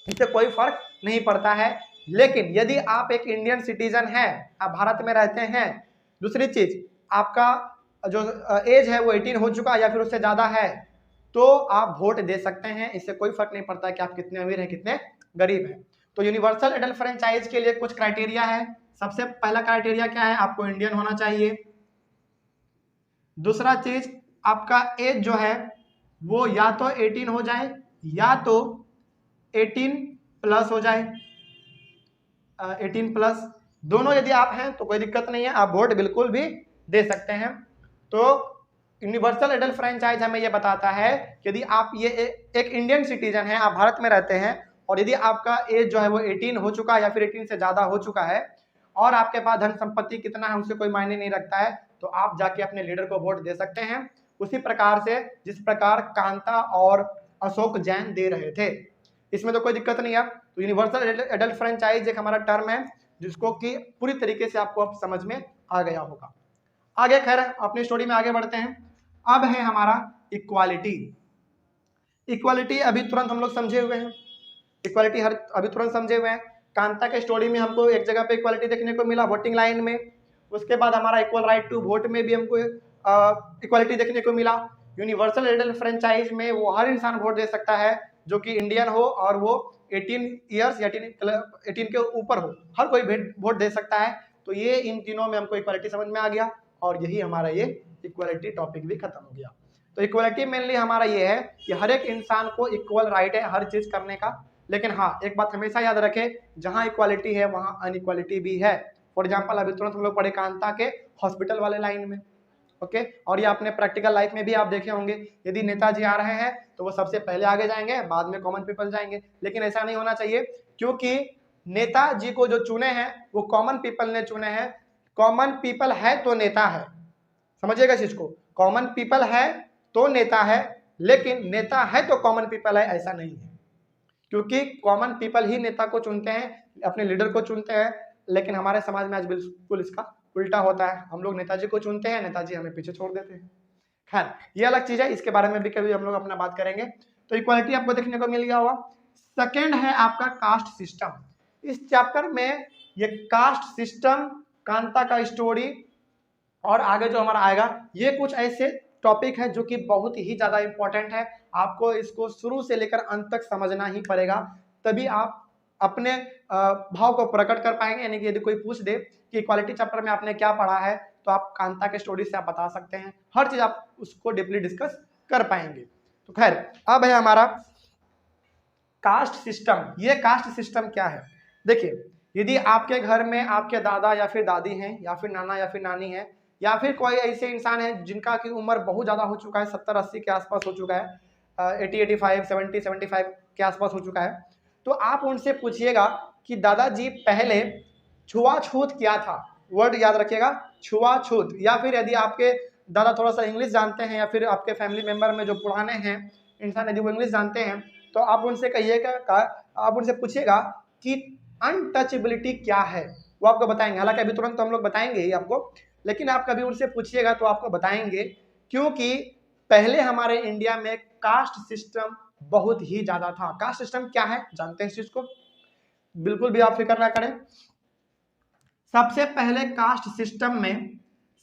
इससे कोई फर्क नहीं पड़ता है। लेकिन यदि आप एक इंडियन सिटीजन हैं, आप भारत में रहते हैं, दूसरी चीज आपका जो एज है वो 18 हो चुका या फिर उससे ज्यादा है, तो आप वोट दे सकते हैं। इससे कोई फर्क नहीं पड़ता कि आप कितने अमीर हैं, कितने गरीब हैं। तो यूनिवर्सल एडल्ट फ्रेंचाइज के लिए कुछ क्राइटेरिया है। सबसे पहला क्राइटेरिया क्या है, आपको इंडियन होना चाहिए। दूसरा चीज, आपका एज जो है वो या तो 18 हो जाए या तो 18 प्लस हो जाए। 18 प्लस दोनों यदि आप हैं तो कोई दिक्कत नहीं है, आप वोट बिल्कुल भी दे सकते हैं। तो यूनिवर्सल एडल्ट फ्रेंचाइज हमें यह बताता है कि यदि आप ये एक इंडियन सिटीजन है, आप भारत में रहते हैं, और यदि आपका एज जो है वो 18 हो चुका है या फिर 18 से ज्यादा हो चुका है, और आपके पास धन संपत्ति कितना है उससे कोई मायने नहीं रखता है, तो आप जाके अपने लीडर को वोट दे सकते हैं, उसी प्रकार से जिस प्रकार कांता और अशोक जैन दे रहे थे। इसमें तो कोई दिक्कत नहीं है। तो यूनिवर्सल एडल्ट फ्रेंचाइज एक हमारा टर्म है जिसको कि पूरी तरीके से आपको अब समझ में आ गया होगा। आगे खैर अपनी स्टोरी में आगे बढ़ते हैं। अब है हमारा इक्वालिटी। इक्वालिटी अभी तुरंत हम लोग समझे हुए हैं, इक्वालिटी अभी तुरंत समझे हुए हैं। कांता के स्टोरी में हमको एक जगह पे इक्वालिटी देखने को मिला, वोटिंग लाइन में। उसके बाद हमारा इक्वल राइट टू वोट में भी हमको इक्वालिटी देखने को मिला। यूनिवर्सल एडल्ट फ्रेंचाइज में वो हर इंसान वोट दे सकता है जो कि इंडियन हो और वो 18 ईयर्स या 18 के ऊपर हो, हर कोई वोट दे सकता है। तो ये इन तीनों में हमको इक्वालिटी समझ में आ गया और यही हमारा ये इक्वालिटी टॉपिक भी खत्म हो गया। तो इक्वालिटी मेनली हमारा ये है कि हर एक इंसान को इक्वल राइट है हर चीज करने का, लेकिन हाँ एक बात हमेशा याद रखें, जहां इक्वालिटी है वहां अनइक्वालिटी भी है। फॉर एग्जांपल अभी तुरंत हम लोग पढ़े कांता के हॉस्पिटल वाले लाइन में, ओके। और ये आपने प्रैक्टिकल लाइफ में भी आप देखे होंगे, यदि नेताजी आ रहे हैं तो वो सबसे पहले आगे जाएंगे, बाद में कॉमन पीपल जाएंगे। लेकिन ऐसा नहीं होना चाहिए, क्योंकि नेताजी को जो चुने हैं वो कॉमन पीपल ने चुने हैं। कॉमन पीपल है तो नेता है, समझिएगा इस चीज को। कॉमन पीपल है तो नेता है, लेकिन नेता है तो कॉमन पीपल है ऐसा नहीं है। क्योंकि कॉमन पीपल ही नेता को चुनते हैं, अपने लीडर को चुनते हैं, लेकिन हमारे समाज में आज बिल्कुल इसका उल्टा होता है। हम लोग नेताजी को चुनते हैं, नेताजी हमें पीछे छोड़ देते हैं। खैर ये अलग चीज है, इसके बारे में भी कभी हम लोग अपना बात करेंगे। तो इक्वालिटी आपको देखने को मिल गया होगा। सेकेंड है आपका कास्ट सिस्टम। इस चैप्टर में ये कास्ट सिस्टम, कांता का स्टोरी और आगे जो हमारा आएगा, ये कुछ ऐसे टॉपिक है जो कि बहुत ही ज्यादा इंपॉर्टेंट है। आपको इसको शुरू से लेकर अंत तक समझना ही पड़ेगा, तभी आप अपने भाव को प्रकट कर पाएंगे। यानी कि यदि कोई पूछ दे कि इक्वालिटी चैप्टर में आपने क्या पढ़ा है, तो आप कांता के स्टोरी से आप बता सकते हैं, हर चीज आप उसको डीपली डिस्कस कर पाएंगे। तो खैर अब है हमारा कास्ट सिस्टम। ये कास्ट सिस्टम क्या है? देखिए, यदि आपके घर में आपके दादा या फिर दादी हैं, या फिर नाना या फिर नानी है, या फिर कोई ऐसे इंसान है जिनका की उम्र बहुत ज़्यादा हो चुका है, 70-80 के आसपास हो चुका है, 80-85, 70-75 के आसपास हो चुका है, तो आप उनसे पूछिएगा कि दादाजी पहले छुआछूत क्या था। वर्ड याद रखिएगा, छुआछूत। या फिर यदि आपके दादा थोड़ा सा इंग्लिश जानते हैं, या फिर आपके फैमिली मेंबर में जो पुराने हैं इंसान यदि वो इंग्लिश जानते हैं, तो आप उनसे कहिएगा, आप उनसे पूछिएगा कि अनटचेबिलिटी क्या है, वो आपको बताएंगे। हालांकि अभी तुरंत तो हम लोग बताएंगे ही आपको, लेकिन आप कभी उनसे पूछिएगा तो आपको बताएंगे, क्योंकि पहले हमारे इंडिया में कास्ट सिस्टम बहुत ही ज्यादा था। कास्ट सिस्टम क्या है जानते हैं इस चीज को? बिल्कुल भी आप फिक्र ना करें। सबसे पहले कास्ट सिस्टम में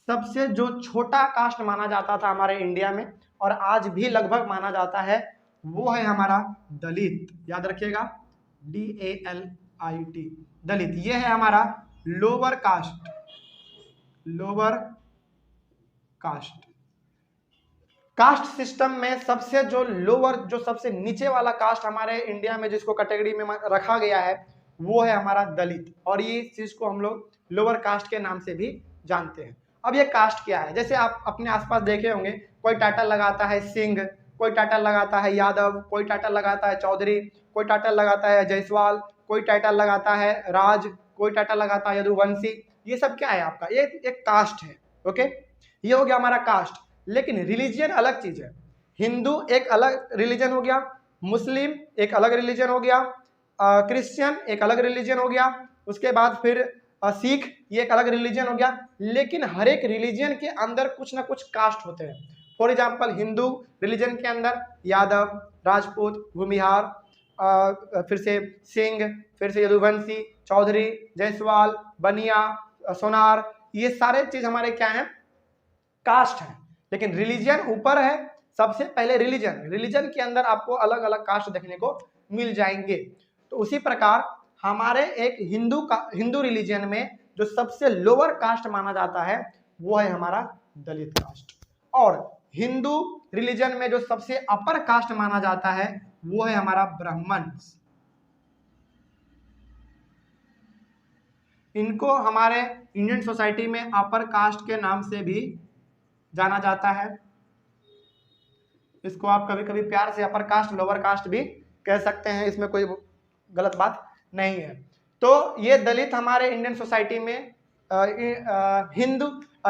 सबसे जो छोटा कास्ट माना जाता था हमारे इंडिया में, और आज भी लगभग माना जाता है, वो है हमारा दलित। याद रखिएगा, DALIT, दलित। ये है हमारा lower caste. Lower caste, caste system में सबसे जो लोअर, जो सबसे नीचे वाला कास्ट हमारे इंडिया में जिसको कैटेगरी में रखा गया है, वो है हमारा दलित। और ये चीज को हम लोग लोअर कास्ट के नाम से भी जानते हैं। अब ये कास्ट क्या है? जैसे आप अपने आसपास देखे होंगे, कोई टाइटल लगाता है सिंह, कोई टाइटल लगाता है यादव, कोई टाइटल लगाता है चौधरी, कोई टाइटल लगाता है जायसवाल, कोई टाइटल लगाता है राज, कोई टाइटल लगाता है यदुवंशी। ये सब क्या है आपका? ये एक कास्ट है, ओके। ये हो गया हमारा कास्ट। लेकिन रिलीजियन अलग चीज है। हिंदू एक अलग रिलीजन हो गया, मुस्लिम एक अलग रिलीजन हो गया, क्रिश्चियन एक अलग रिलीजन हो गया, उसके बाद फिर सिख, ये एक अलग रिलीजन हो गया। लेकिन हर एक रिलीजन के अंदर कुछ ना कुछ कास्ट होते हैं। फॉर एग्जाम्पल हिंदू रिलीजन के अंदर यादव, राजपूत, भूमिहार, फिर से सिंह, फिर से यदुवंशी, चौधरी, जायसवाल, बनिया, सोनार, ये सारे चीज हमारे क्या हैं? कास्ट हैं। लेकिन रिलीजन ऊपर है। सबसे पहले रिलीजन के अंदर आपको अलग अलग कास्ट देखने को मिल जाएंगे। तो उसी प्रकार हमारे एक हिंदू रिलीजन में जो सबसे लोअर कास्ट माना जाता है वो है हमारा दलित कास्ट। और हिंदू रिलीजन में जो सबसे अपर कास्ट माना जाता है वो है हमारा ब्राह्मण। इनको हमारे इंडियन सोसाइटी में अपर कास्ट के नाम से भी जाना जाता है। इसको आप कभी कभी प्यार से अपर कास्ट, लोअर कास्ट भी कह सकते हैं, इसमें कोई गलत बात नहीं है। तो ये दलित हमारे इंडियन सोसाइटी में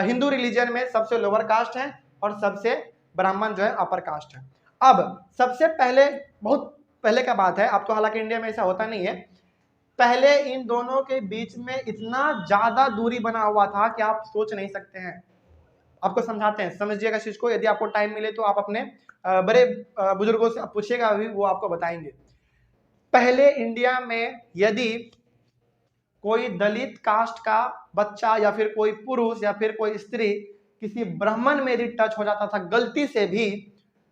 हिंदू रिलीजन में सबसे लोअर कास्ट है, और सबसे ब्राह्मण जो है अपर कास्ट है। अब सबसे पहले, बहुत पहले का बात है, अब तो हालांकि इंडिया में ऐसा होता नहीं है, पहले इन दोनों के बीच में इतना ज्यादा दूरी बना हुआ था कि आप सोच नहीं सकते हैं। आपको समझाते हैं, समझिएगा इस चीज को। यदि आपको टाइम मिले तो आप अपने बड़े बुजुर्गों से पूछिएगा, अभी वो आपको बताएंगे। पहले इंडिया में यदि कोई दलित कास्ट का बच्चा या फिर कोई पुरुष या फिर कोई स्त्री किसी ब्राह्मण में यदि टच हो जाता था गलती से भी,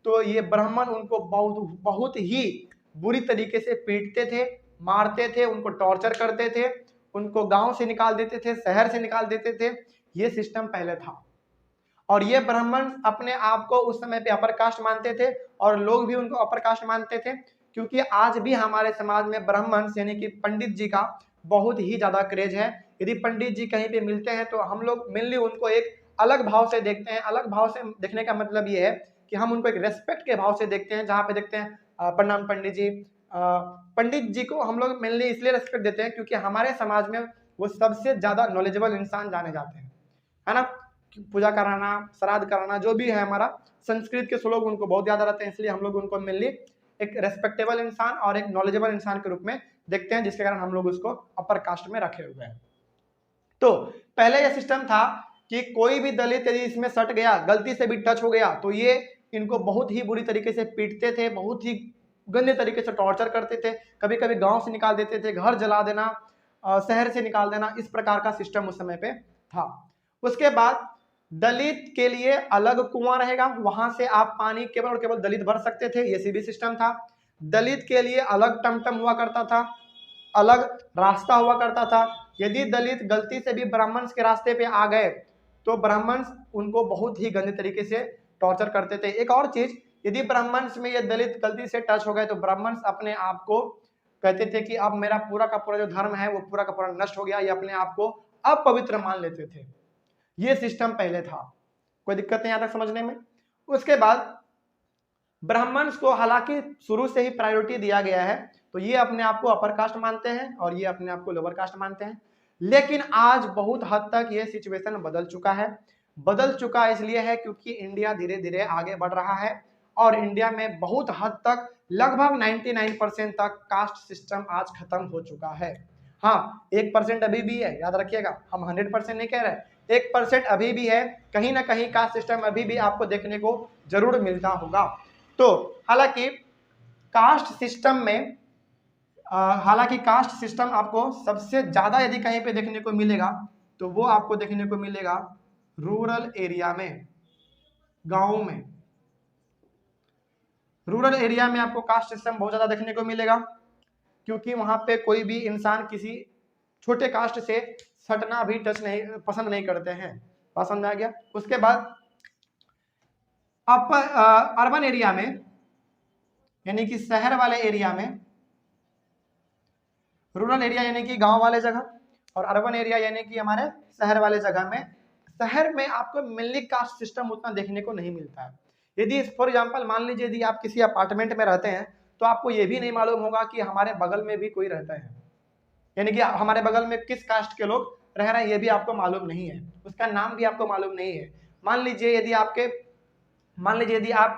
तो ये ब्राह्मण उनको बहुत बहुत ही बुरी तरीके से पीटते थे, मारते थे, उनको टॉर्चर करते थे, उनको गांव से निकाल देते थे, शहर से निकाल देते थे। ये सिस्टम पहले था। और ये ब्राह्मण अपने आप को उस समय पे अपर कास्ट मानते थे और लोग भी उनको अपर कास्ट मानते थे, क्योंकि आज भी हमारे समाज में ब्राह्मण यानी कि पंडित जी का बहुत ही ज्यादा क्रेज है। यदि पंडित जी कहीं पे मिलते हैं तो हम लोग मेनली उनको एक अलग भाव से देखते हैं। अलग भाव से देखने का मतलब ये है कि हम उनको एक रेस्पेक्ट के भाव से देखते हैं, जहाँ पे देखते हैं प्रणाम पंडित जी। पंडित जी को हम लोग मेनली इसलिए रेस्पेक्ट देते हैं क्योंकि हमारे समाज में वो सबसे ज्यादा नॉलेजेबल इंसान जाने जाते हैं, है ना। पूजा कराना, श्राद्ध कराना, जो भी है हमारा संस्कृत के श्लोक उनको बहुत ज्यादा रहते हैं, इसलिए हम लोग उनको मेनली एक रेस्पेक्टेबल इंसान और एक नॉलेजेबल इंसान के रूप में देखते हैं, जिसके कारण हम लोग उसको अपर कास्ट में रखे हुए हैं। तो पहले यह सिस्टम था कि कोई भी दलित यदि इसमें सट गया, गलती से भी टच हो गया, तो ये इनको बहुत ही बुरी तरीके से पीटते थे, बहुत ही गंदे तरीके से टॉर्चर करते थे, कभी कभी गांव से निकाल देते थे, घर जला देना, शहर से निकाल देना, इस प्रकार का सिस्टम उस समय पे था। उसके बाद दलित के लिए अलग कुआं रहेगा, वहां से आप पानी केवल और केवल दलित भर सकते थे, ये सीबी सिस्टम था। दलित के लिए अलग टमटम हुआ करता था, अलग रास्ता हुआ करता था। यदि दलित गलती से भी ब्राह्मण के रास्ते पे आ गए तो ब्राह्मण उनको बहुत ही गंदे तरीके से टॉर्चर करते थे। एक और चीज, यदि ब्राह्मण में ये दलित गलती से टच हो गए तो ब्राह्मण अपने आप को कहते थे कि अब मेरा पूरा का पूरा जो धर्म है वो पूरा का पूरा नष्ट हो गया, ये अपने आप को अपवित्र मान लेते थे। ये सिस्टम पहले था, कोई दिक्कत नहीं आता समझने में। उसके बाद ब्राह्मण को हालांकि शुरू से ही प्रायोरिटी दिया गया है, तो ये अपने आप को अपर कास्ट मानते हैं और ये अपने आप को लोअर कास्ट मानते हैं। लेकिन आज बहुत हद तक ये सिचुएशन बदल चुका है। बदल चुका इसलिए है क्योंकि इंडिया धीरे धीरे आगे बढ़ रहा है और इंडिया में बहुत हद तक लगभग 99% तक कास्ट सिस्टम आज खत्म हो चुका है। हाँ, 1% अभी भी है, याद रखिएगा, हम 100% नहीं कह रहे, 1% अभी भी है। कहीं ना कहीं कास्ट सिस्टम अभी भी आपको देखने को जरूर मिलता होगा। तो हालांकि कास्ट सिस्टम आपको सबसे ज्यादा यदि कहीं पे देखने को मिलेगा तो वो आपको देखने को मिलेगा रूरल एरिया में, गांवों में। रूरल एरिया में आपको कास्ट सिस्टम बहुत ज्यादा देखने को मिलेगा, क्योंकि वहां पे कोई भी इंसान किसी छोटे कास्ट से सटना भी पसंद नहीं करते हैं। पसंद आ गया। उसके बाद अर्बन एरिया में यानी कि शहर वाले एरिया में, रूरल एरिया यानी कि गांव वाले जगह और अर्बन एरिया यानी कि हमारे शहर वाले जगह में, शहर में आपको मेनली कास्ट सिस्टम उतना देखने को नहीं मिलता है। यदि फॉर एग्जांपल मान लीजिए यदि आप किसी अपार्टमेंट में रहते हैं तो आपको ये भी नहीं मालूम होगा कि हमारे बगल में भी कोई रहता है, यानी कि हमारे बगल में किस कास्ट के लोग रह रहे हैं ये भी आपको मालूम नहीं है, उसका नाम भी आपको मालूम नहीं है। मान लीजिए यदि आप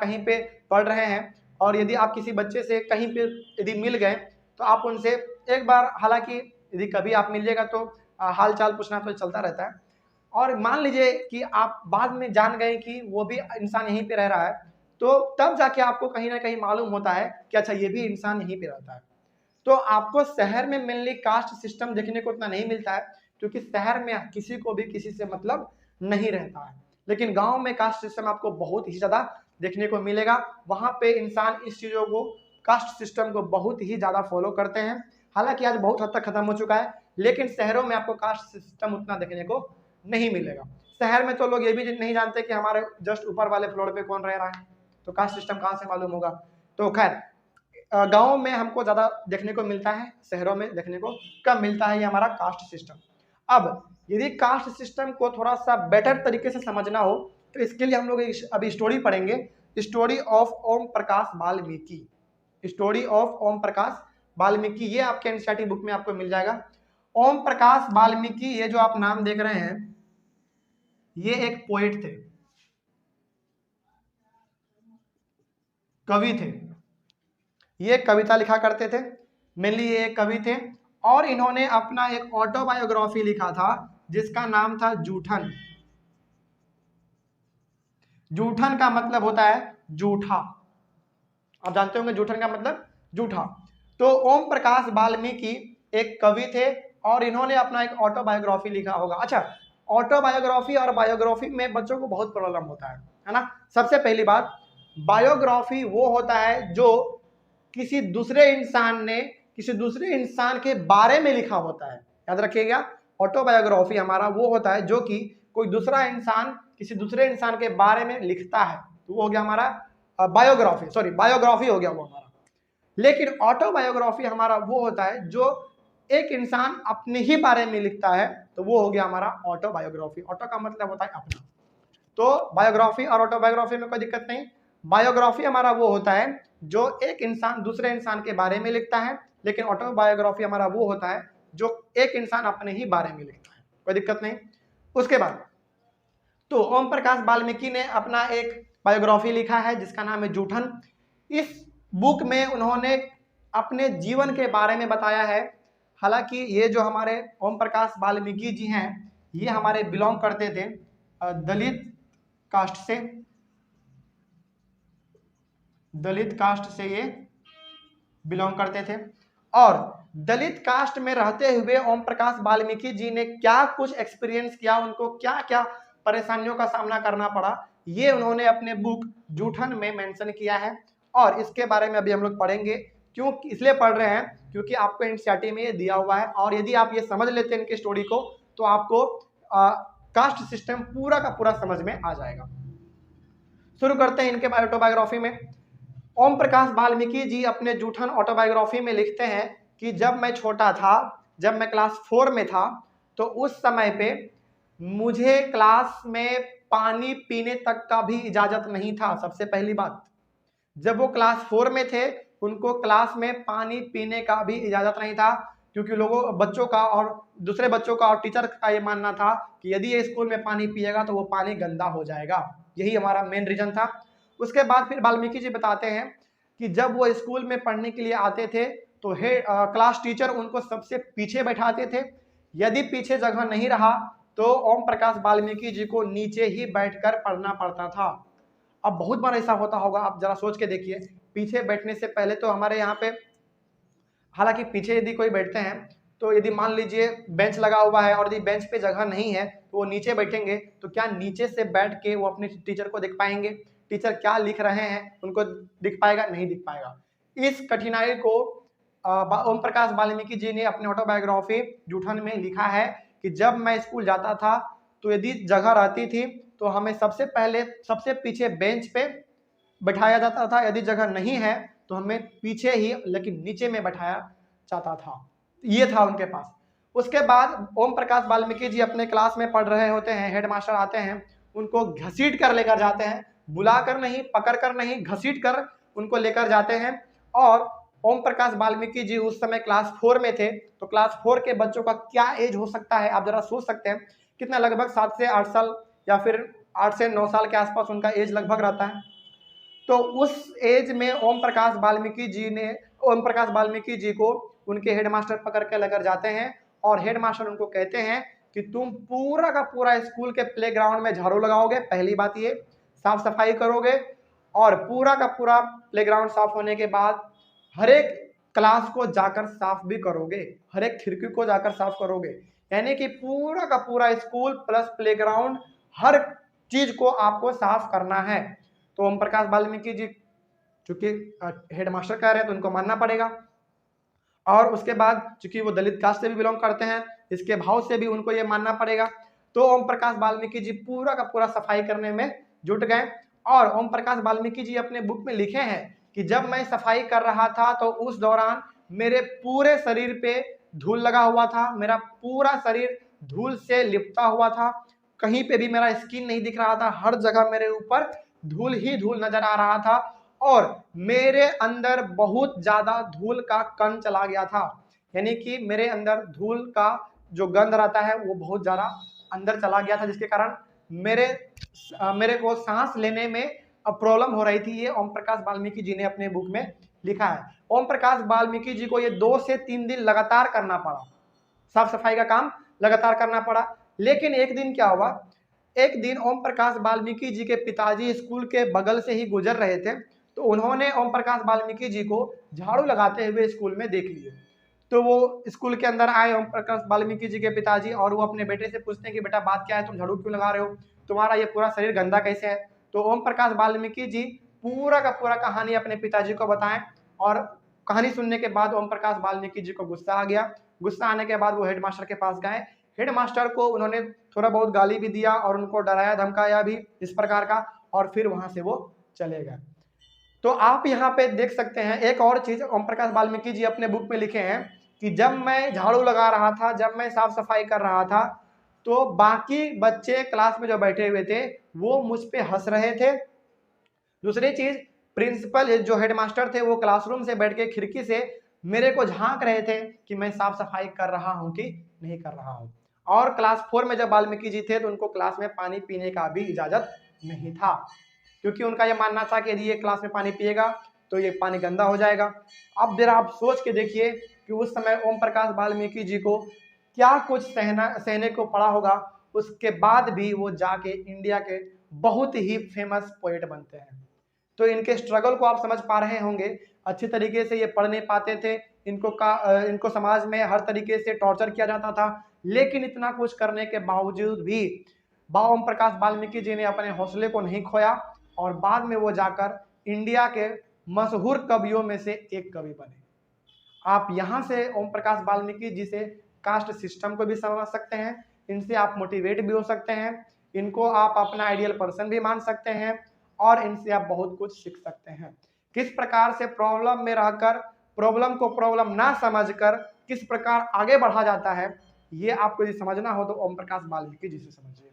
कहीं पे पढ़ रहे हैं और यदि आप किसी बच्चे से कहीं पे यदि मिल गए तो आप उनसे एक बार, हालांकि यदि कभी आप मिलिएगा तो हाल चाल पूछना तो चलता रहता है, और मान लीजिए कि आप बाद में जान गए कि वो भी इंसान यहीं पे रह रहा है, तो तब जाके आपको कहीं ना कहीं मालूम होता है कि अच्छा ये भी इंसान यहीं पे रहता है। तो आपको शहर में मेनली कास्ट सिस्टम देखने को उतना नहीं मिलता है, क्योंकि शहर में किसी को भी किसी से मतलब नहीं रहता है। लेकिन गांव में कास्ट सिस्टम आपको बहुत ही ज्यादा देखने को मिलेगा। वहां पे इंसान इस चीजों को, कास्ट सिस्टम को बहुत ही ज्यादा फॉलो करते हैं। हालांकि आज बहुत हद तक खत्म हो चुका है, लेकिन शहरों में आपको कास्ट सिस्टम उतना देखने को नहीं मिलेगा। शहर में तो लोग ये भी नहीं जानते कि हमारे जस्ट ऊपर वाले फ्लोर पे कौन रह रहा है, तो कास्ट सिस्टम कहाँ से मालूम होगा। तो खैर गांव में हमको ज्यादा देखने को मिलता है, शहरों में देखने को कम मिलता है ये हमारा कास्ट सिस्टम। अब यदि कास्ट सिस्टम को थोड़ा सा बेटर तरीके से समझना हो तो इसके लिए हम लोग अभी स्टोरी पढ़ेंगे, story of Om Prakash Valmiki. Story of Om Prakash Valmiki, ये आपके एनसीईआरटी बुक में आपको मिल जाएगा। ओम प्रकाश वाल्मीकि, ये जो आप नाम देख रहे हैं, ये एक पोएट थे, कवि थे। ये कविता लिखा करते थे, मेनली ये कवि थे और इन्होंने अपना एक ऑटोबायोग्राफी लिखा था जिसका नाम था जूठन। जूठन का मतलब होता है जूठा, आप जानते होंगे जूठन का मतलब जूठा। तो ओम प्रकाश वाल्मीकि एक कवि थे और इन्होंने अपना एक ऑटोबायोग्राफी लिखा होगा। अच्छा, ऑटोबायोग्राफी और बायोग्राफी में बच्चों को बहुत प्रॉब्लम होता है ना। सबसे पहली बात, बायोग्राफी वो होता है जो किसी दूसरे इंसान के बारे में लिखा होता है, याद रखिएगा। ऑटोबायोग्राफी हमारा वो होता है जो कि कोई दूसरा इंसान किसी दूसरे इंसान के बारे में लिखता है, तो वो हो गया हमारा बायोग्राफी हो गया वो हमारा। लेकिन ऑटोबायोग्राफी हमारा वो होता है जो एक इंसान अपने ही बारे में लिखता है, तो वो हो गया हमारा ऑटोबायोग्राफी। ऑटो का मतलब होता है अपना। तो बायोग्राफी और ऑटोबायोग्राफी में कोई दिक्कत नहीं। बायोग्राफी हमारा वो होता है जो एक इंसान दूसरे इंसान के बारे में लिखता है, लेकिन ऑटोबायोग्राफी हमारा वो होता है जो एक इंसान अपने ही बारे में लिखता है, कोई दिक्कत नहीं। उसके बाद तो ओम प्रकाश वाल्मीकि ने अपना एक बायोग्राफी लिखा है जिसका नाम है जूठन। इस बुक में उन्होंने अपने जीवन के बारे में बताया है। हालांकि ये जो हमारे ओम प्रकाश वाल्मीकि जी हैं, ये हमारे बिलोंग करते थे दलित कास्ट से ये बिलोंग करते थे। और दलित कास्ट में रहते हुए ओम प्रकाश वाल्मीकि जी ने क्या कुछ एक्सपीरियंस किया, उनको क्या क्या परेशानियों का सामना करना पड़ा, ये उन्होंने अपने बुक जूठन में मेंशन किया है। और इसके बारे में अभी हम लोग पढ़ेंगे। क्यों इसलिए पढ़ रहे हैं, क्योंकि आपको एनसीईआरटी में ये दिया हुआ है, और यदि आप ये समझ लेते हैं इनकी स्टोरी को, तो आपको कास्ट सिस्टम पूरा का पूरा समझ में आ जाएगा। शुरू करते हैं इनके ऑटोबायोग्राफी में। ओम प्रकाश वाल्मीकि जी अपने जूठन ऑटोबायोग्राफी में लिखते हैं कि जब मैं छोटा था, जब मैं क्लास 4 में था, तो उस समय पे मुझे क्लास में पानी पीने तक का भी इजाजत नहीं था। सबसे पहली बात, जब वो क्लास 4 में थे उनको क्लास में पानी पीने का भी इजाजत नहीं था, क्योंकि बच्चों का और दूसरे बच्चों का और टीचर का ये मानना था कि यदि ये स्कूल में पानी पिएगा तो वो पानी गंदा हो जाएगा। यही हमारा मेन रीजन था। उसके बाद फिर वाल्मीकि जी बताते हैं कि जब वो स्कूल में पढ़ने के लिए आते थे तो क्लास टीचर उनको सबसे पीछे बैठाते थे। यदि पीछे जगह नहीं रहा तो ओम प्रकाश वाल्मीकि जी को नीचे ही बैठकर पढ़ना पड़ता था। अब बहुत बार ऐसा होता होगा, आप जरा सोच के देखिए। पीछे बैठने से पहले तो हमारे यहाँ पे, हालांकि पीछे यदि कोई बैठते हैं तो यदि मान लीजिए बेंच लगा हुआ है और यदि बेंच पे जगह नहीं है तो वो नीचे बैठेंगे, तो क्या नीचे से बैठ के वो अपने टीचर को देख पाएंगे? टीचर क्या लिख रहे हैं उनको दिख पाएगा? नहीं दिख पाएगा। इस कठिनाई को ओम प्रकाश वाल्मीकि जी ने अपने ऑटोबायोग्राफी जूठन में लिखा है कि जब मैं स्कूल जाता था तो यदि जगह रहती थी तो हमें सबसे पहले सबसे पीछे बेंच पे बैठाया जाता था, यदि जगह नहीं है तो हमें पीछे ही लेकिन नीचे में बैठाया जाता था। ये था उनके पास। उसके बाद ओम प्रकाश वाल्मीकि जी अपने क्लास में पढ़ रहे होते हैं, हेडमास्टर आते हैं, उनको घसीट कर लेकर जाते हैं, बुलाकर नहीं, पकड़ कर नहीं, घसीट कर उनको लेकर जाते हैं। और ओम प्रकाश वाल्मीकि जी उस समय क्लास 4 में थे, तो क्लास 4 के बच्चों का क्या एज हो सकता है, आप जरा सोच सकते हैं कितना, लगभग 7 से 8 साल या फिर 8 से 9 साल के आसपास उनका एज लगभग रहता है। तो उस एज में ओम प्रकाश वाल्मीकि जी को उनके हेडमास्टर पकड़ के लेकर जाते हैं और हेडमास्टर उनको कहते हैं कि तुम पूरा का पूरा स्कूल के प्लेग्राउंड में झाड़ू लगाओगे, पहली बात ये, साफ सफाई करोगे, और पूरा का पूरा प्लेग्राउंड साफ होने के बाद हर एक क्लास को जाकर साफ भी करोगे, हर एक खिड़की को जाकर साफ करोगे, यानी कि पूरा का पूरा स्कूल प्लस प्लेग्राउंड हर चीज को आपको साफ करना है। तो ओम प्रकाश वाल्मीकि जी चूंकि हेडमास्टर कह रहे हैं तो उनको मानना पड़ेगा। और उसके बाद चूंकि वो दलित कास्ट से भी बिलोंग करते हैं, इसके भाव से भी उनको ये मानना पड़ेगा। तो ओम प्रकाश वाल्मीकि जी पूरा का पूरा सफाई करने में जुट गए। और ओम प्रकाश वाल्मीकि जी अपने बुक में लिखे हैं कि जब मैं सफाई कर रहा था तो उस दौरान मेरे पूरे शरीर पे धूल लगा हुआ था, मेरा पूरा शरीर धूल से लिपटा हुआ था, कहीं पे भी मेरा स्किन नहीं दिख रहा था, हर जगह मेरे ऊपर धूल ही धूल नजर आ रहा था, और मेरे अंदर बहुत ज्यादा धूल का कण चला गया था, यानी कि मेरे अंदर धूल का जो गंध रहता है वो बहुत ज्यादा अंदर चला गया था, जिसके कारण मेरे को सांस लेने में प्रॉब्लम हो रही थी। ये ओम प्रकाश वाल्मीकि जी ने अपने बुक में लिखा है। ओम प्रकाश वाल्मीकि जी को ये 2 से 3 दिन लगातार करना पड़ा, साफ सफाई का काम लगातार करना पड़ा। लेकिन एक दिन क्या हुआ, एक दिन ओम प्रकाश वाल्मीकि जी के पिताजी स्कूल के बगल से ही गुजर रहे थे, तो उन्होंने ओम प्रकाश वाल्मीकि जी को झाड़ू लगाते हुए स्कूल में देख लिए। तो वो स्कूल के अंदर आए ओम प्रकाश वाल्मीकि जी के पिताजी, और वो अपने बेटे से पूछते हैं कि बेटा बात क्या है, तुम झाड़ू क्यों लगा रहे हो, तुम्हारा ये पूरा शरीर गंदा कैसे है। तो ओम प्रकाश वाल्मीकि जी पूरा का पूरा कहानी अपने पिताजी को बताएं, और कहानी सुनने के बाद ओम प्रकाश वाल्मीकि जी को गुस्सा आ गया। गुस्सा आने के बाद वो हेडमास्टर के पास गए। हेडमास्टर को उन्होंने थोड़ा बहुत गाली भी दिया और उनको डराया धमकाया भी इस प्रकार का, और फिर वहां से वो चले गए। तो आप यहाँ पे देख सकते हैं एक और चीज ओम प्रकाश वाल्मीकि जी अपने बुक में लिखे हैं कि जब मैं झाड़ू लगा रहा था, जब मैं साफ सफाई कर रहा था, तो बाकी बच्चे क्लास में जो बैठे हुए थे वो मुझ पे हंस रहे थे। दूसरी चीज, प्रिंसिपल जो हेडमास्टर थे वो क्लासरूम से बैठ के खिड़की से मेरे को झांक रहे थे कि मैं साफ सफाई कर रहा हूं कि नहीं कर रहा हूं। और क्लास 4 में जब वाल्मीकि जी थे तो उनको क्लास में पानी पीने का भी इजाजत नहीं था, क्योंकि उनका यह मानना था कि यदि ये क्लास में पानी पिएगा तो ये पानी गंदा हो जाएगा। अब जरा आप सोच के देखिए कि उस समय ओम प्रकाश वाल्मीकि जी को क्या कुछ सहने को पड़ा होगा। उसके बाद भी वो जाके इंडिया के बहुत ही फेमस पोएट बनते हैं। तो इनके स्ट्रगल को आप समझ पा रहे होंगे। अच्छी तरीके से ये पढ़ नहीं पाते थे, इनको समाज में हर तरीके से टॉर्चर किया जाता था, लेकिन इतना कुछ करने के बावजूद भी ओम प्रकाश वाल्मीकि जी ने अपने हौसले को नहीं खोया, और बाद में वो जाकर इंडिया के मशहूर कवियों में से एक कवि बने। आप यहाँ से ओम प्रकाश वाल्मीकि जी से कास्ट सिस्टम को भी समझ सकते हैं, इनसे आप मोटिवेट भी हो सकते हैं, इनको आप अपना आइडियल पर्सन भी मान सकते हैं, और इनसे आप बहुत कुछ सीख सकते हैं। किस प्रकार से प्रॉब्लम में रहकर प्रॉब्लम को प्रॉब्लम ना समझकर किस प्रकार आगे बढ़ा जाता है, ये आपको यदि समझना हो तो ओम प्रकाश वाल्मीकि जी से समझिए।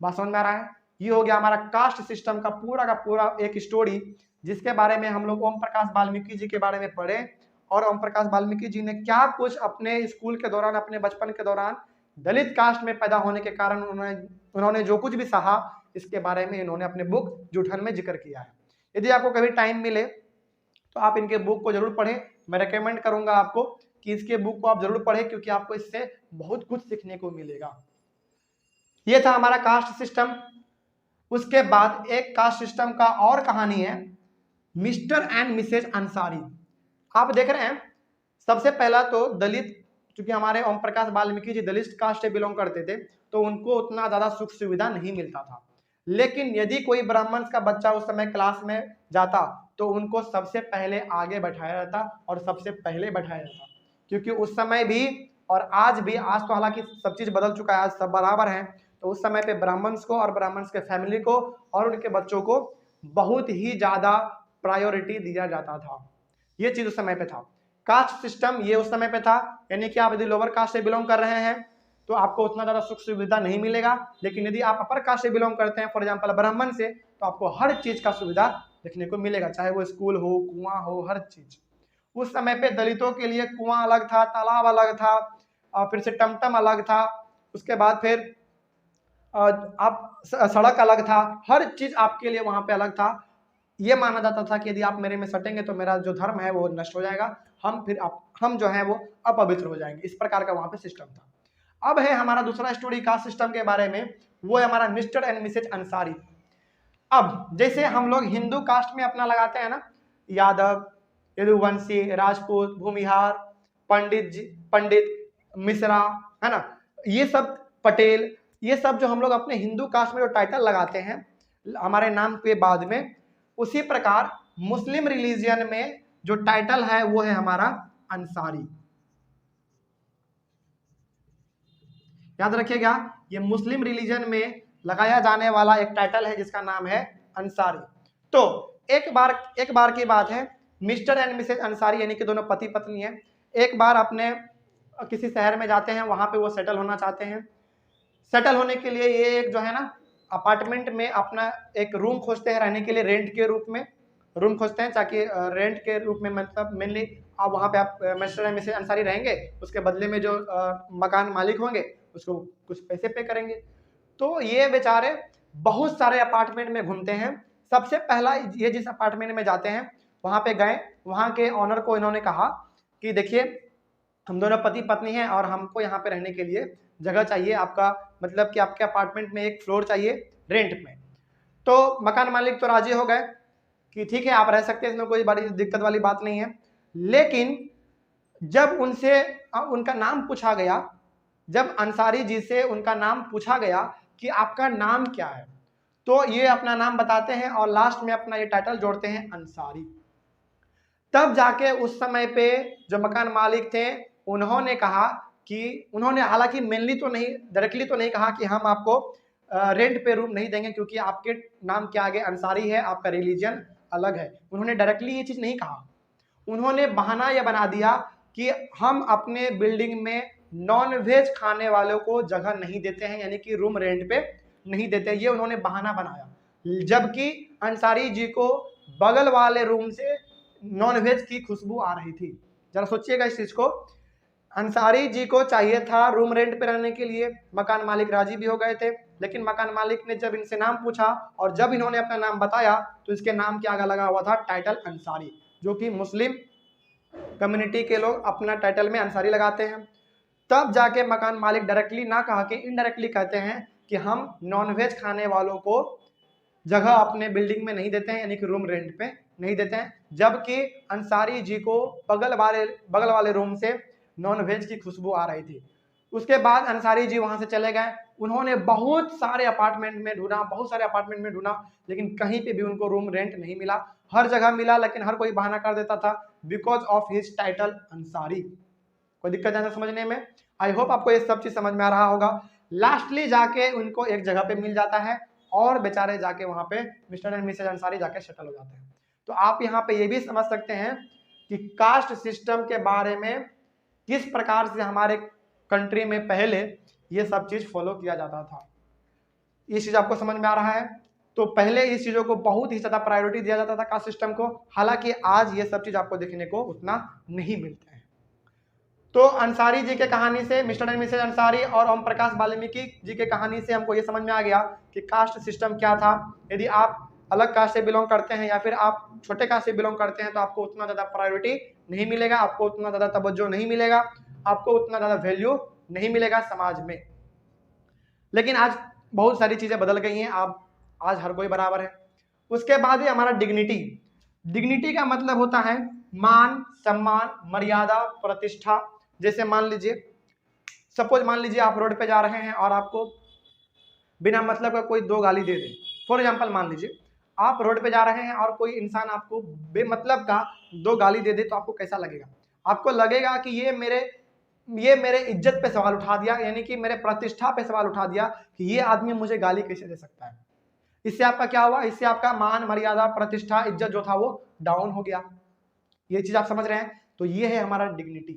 बात समझ में आ रहा है? ये हो गया हमारा कास्ट सिस्टम का पूरा एक स्टोरी, जिसके बारे में हम लोग ओम प्रकाश वाल्मीकि जी के बारे में पढ़े, और ओम प्रकाश वाल्मीकि जी ने क्या कुछ अपने स्कूल के दौरान, अपने बचपन के दौरान दलित कास्ट में पैदा होने के कारण उन्होंने जो कुछ भी सहा, इसके बारे में इन्होंने अपने बुक जूठन में जिक्र किया है। यदि आपको कभी टाइम मिले तो आप इनके बुक को जरूर पढ़ें। मैं रेकमेंड करूंगा आपको कि इसके बुक को आप जरूर पढ़ें, क्योंकि आपको इससे बहुत कुछ सीखने को मिलेगा। ये था हमारा कास्ट सिस्टम। उसके बाद एक कास्ट सिस्टम का और कहानी है, मिस्टर एंड मिसेज अंसारी। आप देख रहे हैं, सबसे पहला तो दलित, क्योंकि हमारे ओम प्रकाश वाल्मीकि जी दलित कास्ट से बिलोंग करते थे, तो उनको उतना ज्यादा सुख सुविधा नहीं मिलता था। लेकिन यदि कोई ब्राह्मण का बच्चा उस समय क्लास में जाता तो उनको सबसे पहले आगे बैठाया जाता और सबसे पहले बैठाया जाता, क्योंकि उस समय भी और आज भी, आज तो हालांकि सब चीज बदल चुका है, आज सब बराबर हैं, तो उस समय पे ब्राह्मण्स को और ब्राह्मण्स के फैमिली को और उनके बच्चों को बहुत ही ज्यादा प्रायोरिटी दिया जाता था। ये चीज उस समय पे था। कास्ट सिस्टम ये उस समय पे था, यानी कि आप यदि लोअर कास्ट से बिलोंग कर रहे हैं तो आपको उतना ज्यादा सुख सुविधा नहीं मिलेगा, लेकिन यदि आप अपर कास्ट से बिलोंग करते हैं, फॉर एग्जांपल ब्राह्मण से, तो आपको हर चीज का सुविधा देखने को मिलेगा, चाहे वो स्कूल हो, कुआं हो, हर चीज। उस समय पे दलितों के लिए कुआं अलग था, तालाब अलग था, और फिर से टमटम अलग था, उसके बाद फिर आप सड़क अलग था, हर चीज आपके लिए वहां पे अलग था। ये माना जाता था कि यदि आप मेरे में सटेंगे तो मेरा जो धर्म है वो नष्ट हो जाएगा, हम जो है वो अपवित्र हो जाएंगे। इस प्रकार का वहां पे सिस्टम था। अब है हमारा दूसरा स्टोरी कास्ट सिस्टम के बारे में, वो है हमारा मिस्टर एंड मिसेज अंसारी। अब जैसे हम लोग हिंदू कास्ट में अपना लगाते हैं ना, यादव, यदुवंशी, राजपूत, भूमिहार, पंडित, मिश्रा, है ना, ये सब, पटेल, ये सब जो हम लोग अपने हिंदू कास्ट में जो टाइटल लगाते हैं हमारे नाम के बाद में, उसी प्रकार मुस्लिम रिलीजियन में जो टाइटल है वो है हमारा अंसारी। याद रखिएगा, ये मुस्लिम रिलीजन में लगाया जाने वाला एक टाइटल है जिसका नाम है अंसारी। तो एक बार की बात है, मिस्टर एंड मिसेज अंसारी यानी कि दोनों पति पत्नी हैं, एक बार अपने किसी शहर में जाते हैं, वहां पे वो सेटल होना चाहते हैं। सेटल होने के लिए ये एक जो है ना अपार्टमेंट में अपना एक रूम खोजते हैं, रहने के लिए रेंट के रूप में रूम खोजते हैं, ताकि रेंट के रूप में, मतलब मेनली आप वहाँ पे आप मिस्टर एंड मिसेज अंसारी रहेंगे, उसके बदले में जो मकान मालिक होंगे उसको कुछ पैसे पे करेंगे। तो ये बेचारे बहुत सारे अपार्टमेंट में घूमते हैं। सबसे पहला ये जिस अपार्टमेंट में जाते हैं वहां पे गए, वहां के ऑनर को इन्होंने कहा कि देखिए हम दोनों पति पत्नी हैं और हमको यहाँ पे रहने के लिए जगह चाहिए, आपका मतलब कि आपके अपार्टमेंट में एक फ्लोर चाहिए रेंट में। तो मकान मालिक तो राजी हो गए कि ठीक है आप रह सकते हैं, इसमें कोई बड़ी दिक्कत वाली बात नहीं है। लेकिन जब उनसे उनका नाम पूछा गया, जब अंसारी जी से उनका नाम पूछा गया कि आपका नाम क्या है, तो ये अपना नाम बताते हैं और लास्ट में अपना ये टाइटल जोड़ते हैं अंसारी। तब जाके उस समय पे जो मकान मालिक थे उन्होंने कहा कि उन्होंने हालांकि मेनली तो नहीं, डायरेक्टली तो नहीं कहा कि हम आपको रेंट पे रूम नहीं देंगे क्योंकि आपके नाम के आगे अंसारी है, आपका रिलीजन अलग है। उन्होंने डायरेक्टली ये चीज नहीं कहा, उन्होंने बहाना यह बना दिया कि हम अपने बिल्डिंग में नॉन वेज खाने वालों को जगह नहीं देते हैं, यानी कि रूम रेंट पे नहीं देते हैं। ये उन्होंने बहाना बनाया, जबकि अंसारी जी को बगल वाले रूम से नॉन वेज की खुशबू आ रही थी। जरा सोचिएगा इस चीज को, अंसारी जी को चाहिए था रूम रेंट पे रहने के लिए, मकान मालिक राजी भी हो गए थे, लेकिन मकान मालिक ने जब इनसे नाम पूछा और जब इन्होंने अपना नाम बताया तो इसके नाम के आगे लगा हुआ था टाइटल अंसारी, जो कि मुस्लिम कम्युनिटी के लोग अपना टाइटल में अंसारी लगाते हैं। तब जाके मकान मालिक डायरेक्टली ना कहा कि इनडायरेक्टली कहते हैं कि हम नॉनवेज खाने वालों को जगह अपने बिल्डिंग में नहीं देते हैं, यानी कि रूम रेंट पे नहीं देते हैं, जबकि अंसारी जी को बगल वाले रूम से नॉनवेज की खुशबू आ रही थी। उसके बाद अंसारी जी वहां से चले गए, उन्होंने बहुत सारे अपार्टमेंट में ढूंढा, लेकिन कहीं पे भी उनको रूम रेंट नहीं मिला। हर जगह मिला लेकिन हर कोई बहाना कर देता था, because of his title Ansari. कोई दिक्कत है समझने में? आई होप आपको ये सब चीज समझ में आ रहा होगा। लास्टली जाके उनको एक जगह पे मिल जाता है और बेचारे जाके वहां पे मिस्टर एंड मिसेज अंसारी जाके सेटल हो जाते हैं। तो आप यहाँ पे ये भी समझ सकते हैं कि कास्ट सिस्टम के बारे में किस प्रकार से हमारे कंट्री में पहले ये सब चीज फॉलो किया जाता था। ये चीज आपको समझ में आ रहा है? तो पहले इस चीजों को बहुत ही ज्यादा प्रायोरिटी दिया जाता था कास्ट सिस्टम को, हालांकि आज ये सब चीज आपको देखने को उतना नहीं मिलता है। तो अंसारी जी के कहानी से, मिस्टर एंड मिसेज अंसारी और ओम प्रकाश वाल्मीकि जी के कहानी से हमको ये समझ में आ गया कि कास्ट सिस्टम क्या था। यदि आप अलग कास्ट से बिलोंग करते हैं या फिर आप छोटे कास्ट से बिलोंग करते हैं तो आपको उतना ज्यादा प्रायोरिटी नहीं मिलेगा, आपको उतना ज्यादा तवज्जो नहीं मिलेगा, आपको उतना ज्यादा वैल्यू नहीं मिलेगा समाज में। लेकिन आज बहुत सारी चीजें बदल गई हैं, आज हर कोई बराबर है। उसके बाद ही हमारा डिग्निटी का मतलब होता है मान, सम्मान, मर्यादा, प्रतिष्ठा। जैसे मान लीजिए आप रोड पे जा रहे हैं और आपको बिना मतलब का कोई दो गाली दे दे। फॉर एग्जाम्पल मान लीजिए आप रोड पे जा रहे हैं और कोई इंसान आपको बेमतलब का दो गाली दे दे, तो आपको कैसा लगेगा? आपको लगेगा कि ये मेरे इज्जत पे सवाल उठा दिया, यानी कि मेरे प्रतिष्ठा पे सवाल उठा दिया कि ये आदमी मुझे गाली कैसे दे सकता है। इससे आपका क्या हुआ? इससे आपका मान, मर्यादा, प्रतिष्ठा, इज्जत जो था वो डाउन हो गया। ये चीज आप समझ रहे हैं? तो ये है हमारा डिग्निटी,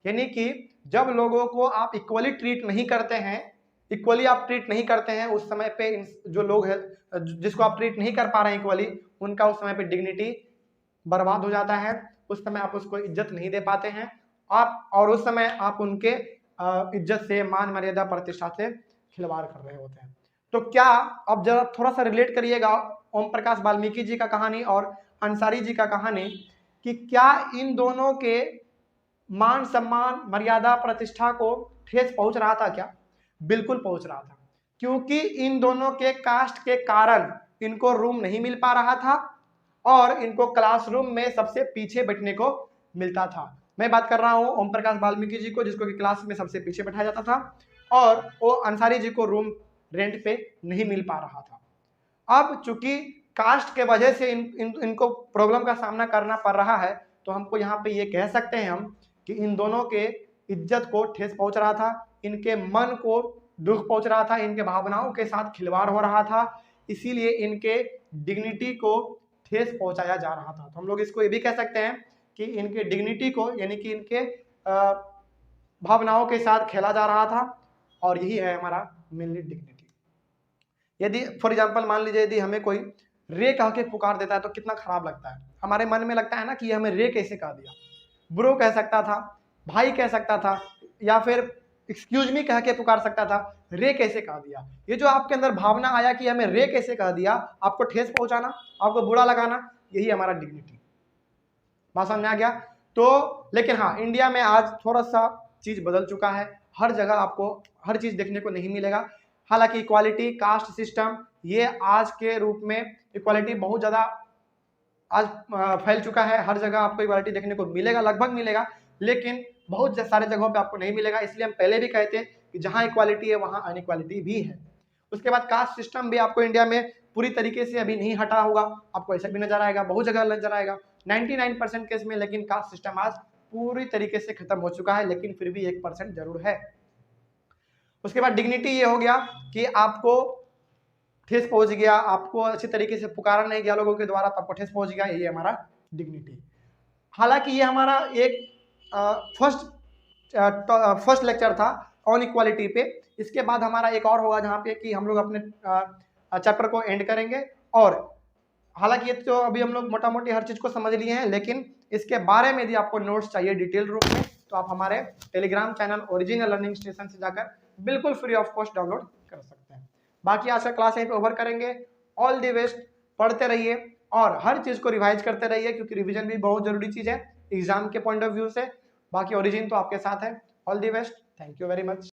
यानी कि जब लोगों को आप इक्वली ट्रीट नहीं करते हैं, उस समय पे जो लोग हैं जिसको आप ट्रीट नहीं कर पा रहे हैं इक्वली, उनका उस समय पे डिग्निटी बर्बाद हो जाता है। उस समय आप उसको इज्जत नहीं दे पाते हैं आप, और उस समय आप उनके इज्जत से, मान, मर्यादा, प्रतिष्ठा से खिलवाड़ कर रहे होते हैं। तो क्या अब जरा थोड़ा सा रिलेट करिएगा ओम प्रकाश वाल्मीकि जी का कहानी और अंसारी जी का कहानी, कि क्या इन दोनों के मान, सम्मान, मर्यादा, प्रतिष्ठा को ठेस पहुंच रहा था क्या? बिल्कुल पहुंच रहा था, क्योंकि इन दोनों के कास्ट के कारण इनको रूम नहीं मिल पा रहा था और इनको क्लासरूम में सबसे पीछे बैठने को मिलता था। मैं बात कर रहा हूं ओम प्रकाश वाल्मीकि जी को, जिसको कि क्लास में सबसे पीछे बैठाया जाता था, और वो अंसारी जी को रूम रेंट पे नहीं मिल पा रहा था। अब चूंकि कास्ट के वजह से इनको प्रॉब्लम का सामना करना पड़ रहा है, तो हमको यहाँ पे ये कह सकते हैं हम कि इन दोनों के इज्जत को ठेस पहुंच रहा था, इनके मन को दुख पहुंच रहा था, इनके भावनाओं के साथ खिलवाड़ हो रहा था, इसीलिए इनके डिग्निटी को ठेस पहुंचाया जा रहा था। तो हम लोग इसको ये भी कह सकते हैं कि इनके डिग्निटी को, यानी कि इनके भावनाओं के साथ खेला जा रहा था, और यही है हमारा मेनली डिग्निटी। यदि फॉर एग्जाम्पल मान लीजिए यदि हमें कोई रे कह के पुकार देता है तो कितना खराब लगता है, हमारे मन में लगता है ना कि हमें रे कैसे कह दिया। ब्रो कह सकता था, भाई कह सकता था, या फिर एक्सक्यूज मी कह के पुकार सकता था, रे कैसे कह दिया। ये जो आपके अंदर भावना आया कि हमें रे कैसे कह दिया, आपको ठेस पहुंचाना, आपको बुरा लगाना, यही हमारा डिग्निटी। बात समझ में आ गया। तो लेकिन हाँ, इंडिया में आज थोड़ा सा चीज बदल चुका है, हर जगह आपको हर चीज देखने को नहीं मिलेगा। हालांकि इक्वालिटी, कास्ट सिस्टम, ये आज के रूप में इक्वालिटी बहुत ज्यादा आज फैल चुका है, हर जगह आपको इक्वालिटी देखने को मिलेगा, लगभग मिलेगा, लेकिन बहुत सारे जगहों पे आपको नहीं मिलेगा। इसलिए हम पहले भी कहते हैं कि जहां इक्वालिटी है वहां अनइक्वालिटी भी है। उसके बाद कास्ट सिस्टम भी आपको इंडिया में पूरी तरीके से अभी नहीं हटा होगा, आपको ऐसा भी नजर आएगा, बहुत जगह नजर आएगा 99% केस में, लेकिन कास्ट सिस्टम आज पूरी तरीके से खत्म हो चुका है, लेकिन फिर भी 1% जरूर है। उसके बाद डिग्निटी ये हो गया कि आपको ठेस पहुंच गया, आपको अच्छी तरीके से पुकारा नहीं गया लोगों के द्वारा, तो आपको ठेस पहुंच गया, ये हमारा डिग्निटी। हालांकि ये हमारा एक फर्स्ट लेक्चर था ऑन इक्वालिटी पे। इसके बाद हमारा एक और होगा जहाँ पे कि हम लोग अपने चैप्टर को एंड करेंगे। और हालांकि ये तो अभी हम लोग मोटा मोटी हर चीज को समझ लिए हैं, लेकिन इसके बारे में यदि आपको नोट्स चाहिए डिटेल रूप में, तो आप हमारे Telegram channel original learning station से जाकर बिल्कुल फ्री ऑफ कॉस्ट डाउनलोड कर सकते हैं। बाकी आज का क्लास यहीं पे ओवर करेंगे। ऑल दी बेस्ट, पढ़ते रहिए और हर चीज को रिवाइज करते रहिए, क्योंकि रिवीजन भी बहुत जरूरी चीज है एग्जाम के पॉइंट ऑफ व्यू से। बाकी ओरिजिन तो आपके साथ है। All the best, thank you very much.